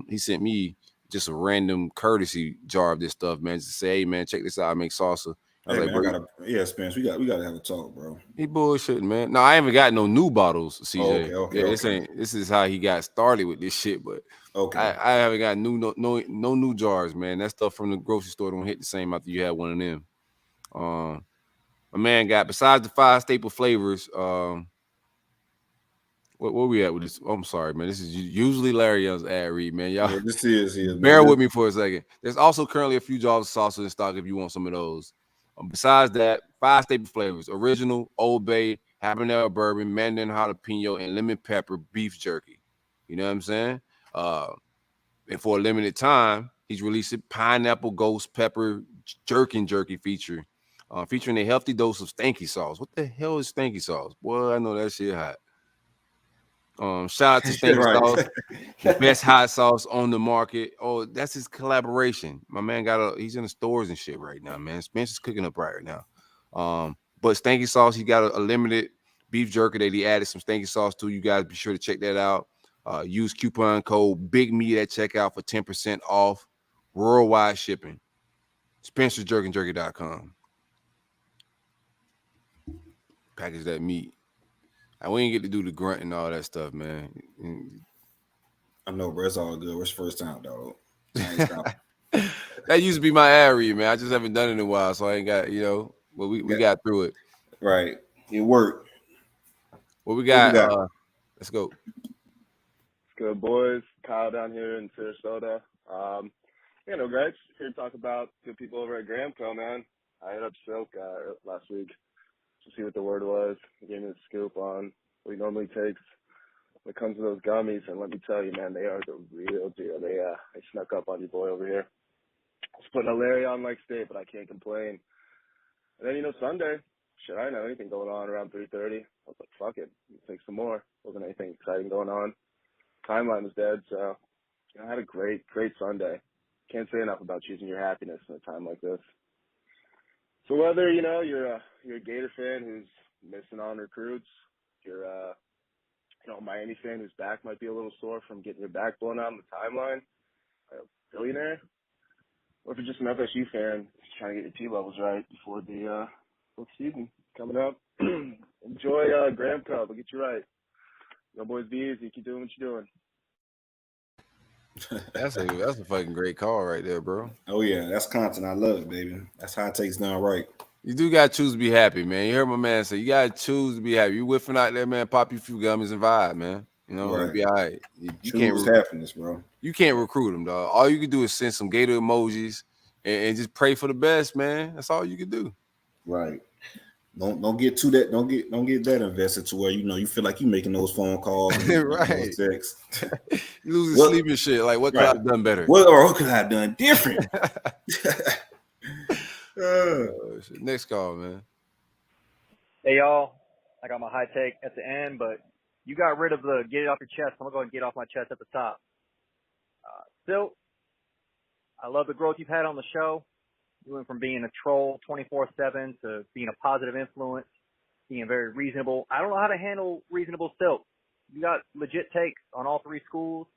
He sent me just a random courtesy jar of this stuff, man. Just to say, hey, man, check this out. I make salsa. Hey, man, Spence, we gotta have a talk, bro. He bullshitting, man. No, I haven't got no new bottles, CJ. Okay. This is how he got started with this shit, but I haven't got no new jars, man. That stuff from the grocery store don't hit the same after you have one of them. My man got, besides the 5 staple flavors, where we at with this? Oh, I'm sorry, man. This is usually Larion's ad read, man. Y'all, this is bear with me for a second. There's also currently a few jars of salsa in stock if you want some of those. Besides that, 5 staple flavors: original, Old Bay, habanero bourbon, mandarin jalapeno, and lemon pepper beef jerky. You know what I'm saying? And for a limited time, he's released a pineapple ghost pepper jerky featuring a healthy dose of stanky sauce. What the hell is stanky sauce? Boy, I know that shit hot. Shout out to Stanky Sauce, the best hot sauce on the market. Oh, that's his collaboration. My man he's in the stores and shit right now, man. Spence is cooking up right now. But Stanky Sauce, he got a limited beef jerky that he added some stanky sauce to. You guys be sure to check that out. Use coupon code BIGMEAT at checkout for 10% off worldwide shipping. SpencerJerkyJerky.com. Package that meat. And we didn't get to do the grunt and all that stuff, man. I know, bro. It's all good. It's first time, dog. I ain't stopping. That used to be my area, man. I just haven't done it in a while, so I ain't got, but we got through it. Right. It worked. What we got? Let's go. Good, boys. Kyle down here in Sarasota. No gripes. Here to talk about good people over at Gramco, man. I hit up Silk last week to see what the word was. He gave me the scoop on what he normally takes when it comes to those gummies, and let me tell you, man, they are the real deal. They snuck up on you, boy, over here. I was putting a Larion like state, but I can't complain. And then, Sunday, shit, I didn't have anything going on around 3:30. I was like, fuck it, take some more. Wasn't anything exciting going on. Timeline was dead, so I had a great Sunday. Can't say enough about choosing your happiness in a time like this. So whether, you're a Gator fan who's missing on recruits, you're a Miami fan whose back might be a little sore from getting your back blown out on the timeline, a billionaire, or if you're just an FSU fan trying to get your T-levels right before the season coming up, enjoy Gramco. They'll get you right. Yo, boys, be easy. Keep doing what you're doing. That's a fucking great call right there, bro. Oh yeah, that's content I love, baby. That's how it takes done right. You do gotta choose to be happy, man. You heard my man say you gotta choose to be happy. You whiffing out there, man. Pop you a few gummies and vibe, man. Right. Be all right. You Choose happiness, bro. You can't recruit them, dog. All you can do is send some Gator emojis and just pray for the best, man. That's all you can do. Right. Don't get to that. Don't get that invested to where you feel like you making those phone calls, and right? Those texts. You losing sleep and shit. Like, what could I have done better? What could I have done different? Next call, man. Hey y'all, I got my high take at the end, but you got rid of the get it off your chest. I'm gonna go ahead and get off my chest at the top. Still, I love the growth you've had on the show. You went from being a troll 24/7 to being a positive influence, being very reasonable. I don't know how to handle reasonable still. You got legit takes on all three schools.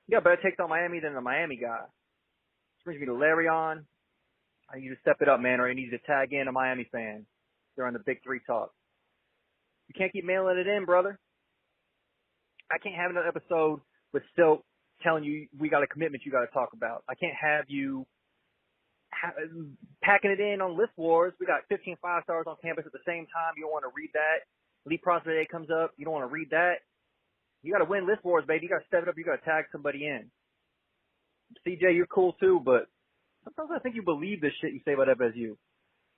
You got better takes on Miami than the Miami guy. This brings me to Larion. I need you to step it up, man, or I need you to tag in a Miami fan during the Big Three talk. You can't keep mailing it in, brother. I can't have another episode with Silk telling you we got a commitment you got to talk about. I can't have you packing it in on list wars. We got 15 5-stars on campus at the same time. You don't want to read that. Elite Prospect Day comes up. You don't want to read that. You got to win list wars, baby. You got to step it up. You got to tag somebody in. CJ, you're cool too, but sometimes I think you believe this shit you say about FSU.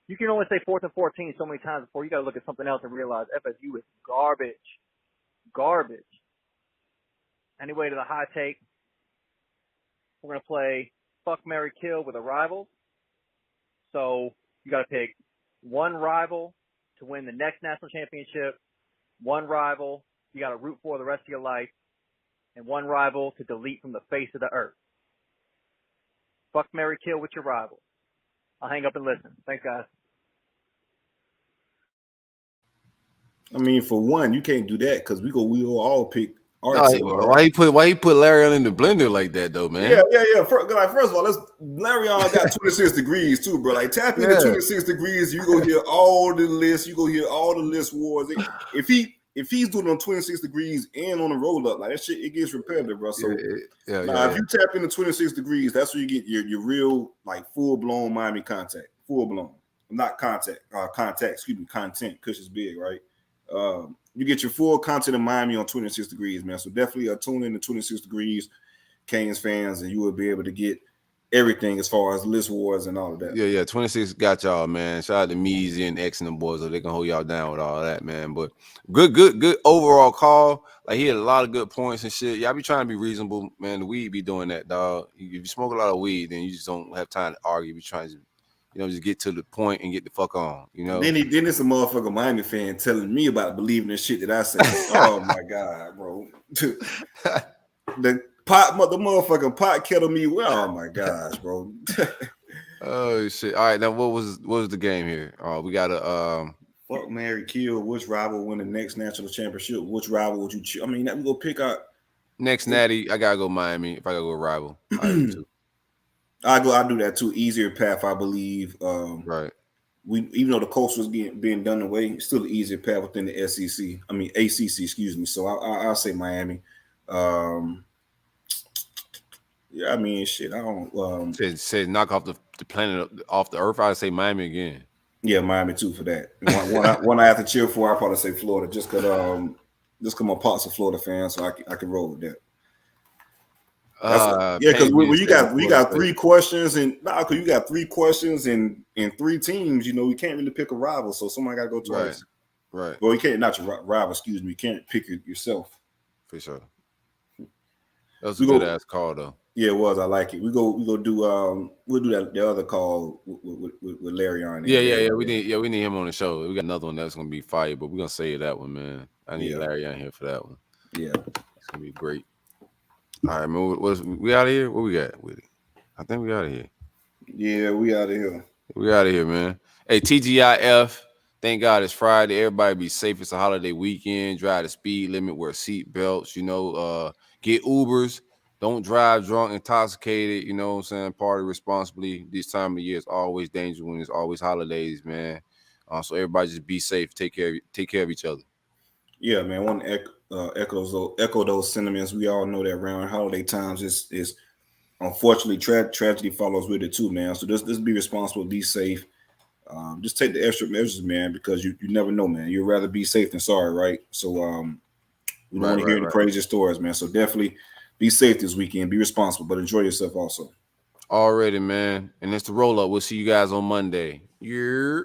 You can only say 4th and 14 so many times before you got to look at something else and realize FSU is garbage. Garbage. Anyway, to the high take, we're going to play Fuck, Marry, Kill with a rival. So you got to pick one rival to win the next national championship, one rival you got to root for the rest of your life, and one rival to delete from the face of the earth. Fuck, marry, kill with your rival. I'll hang up and listen. Thanks, guys. I mean, for one, you can't do that because we will all pick our team. Why he put Larion in the blender like that though, man? Yeah. First of all, Larion got 26 degrees too, bro. Like tap into 26 degrees, you go hear all the lists, you go hear all the list wars. If he's doing it on 26 degrees and on a roll up, like that shit, it gets repetitive, bro. So if you tap into 26 degrees, that's where you get your real like full blown Miami content, full blown, not content, content because it's big, right? You get your full content of Miami on 26 degrees, man. So definitely tune in to 26 degrees, Canes fans, and you will be able to get everything as far as list wars and all of that. Yeah. 26 got y'all, man. Shout out to Meezy and X and the boys, so they can hold y'all down with all that, man. But good overall call. Like he had a lot of good points and shit. Y'all be trying to be reasonable, man. The weed be doing that, dog. If you smoke a lot of weed, then you just don't have time to argue. You be trying to, just get to the point and get the fuck on, Then it's a motherfucker Miami fan telling me about believing the shit that I say. Oh my God, bro. The motherfucking pot kettle me. Well, oh my gosh, bro. Oh shit. All right, now what was the game here? We got a fuck, marry, kill. Which rival win the next national championship? Which rival would you choose? I mean, we go pick out next natty. I gotta go Miami. If I gotta go rival, I do I do that too. Easier path, I believe. Right. even though the coast was being done away, it's still the easier path within the SEC. I mean ACC, excuse me. So I'll say Miami. Yeah, I mean shit. I don't. Said knock off the planet off the earth. I'd say Miami again. Yeah, Miami too for that. One I have to cheer for. I probably say Florida just because my pops a Florida fan, so I can roll with that. Because when you got 3 questions and because you got 3 questions and 3 teams, you know, you can't really pick a rival, so somebody got to go twice. Right. Well, you can't not your rival. Excuse me. You can't pick yourself. For sure. That was a good ass call though. Yeah, it was. I like it. We'll do that the other call with Larion. Yeah. We need him on the show. We got another one that's gonna be fire, but we're gonna save that one, man. I need Larry on here for that one. Yeah, it's gonna be great. All right, man. We out of here? What we got with it? I think we out of here. Yeah, we out of here. We out of here, man. Hey, TGIF. Thank God it's Friday. Everybody be safe. It's a holiday weekend. Drive the speed limit. Wear seat belts. You know, get Ubers. Don't drive drunk, intoxicated. You know what I'm saying? Party responsibly. This time of year is always dangerous when it's always holidays, man. So everybody just be safe. Take care of each other. Yeah, man. I want to echo those sentiments. We all know that around holiday times is unfortunately tragedy follows with it too, man. So just be responsible, be safe. Just take the extra measures, man, because you never know, man. You'd rather be safe than sorry, right? So we don't want to hear the crazy stories, man. So definitely be safe this weekend. Be responsible, but enjoy yourself also. Already, man. And it's the roll up. We'll see you guys on Monday. Yeah.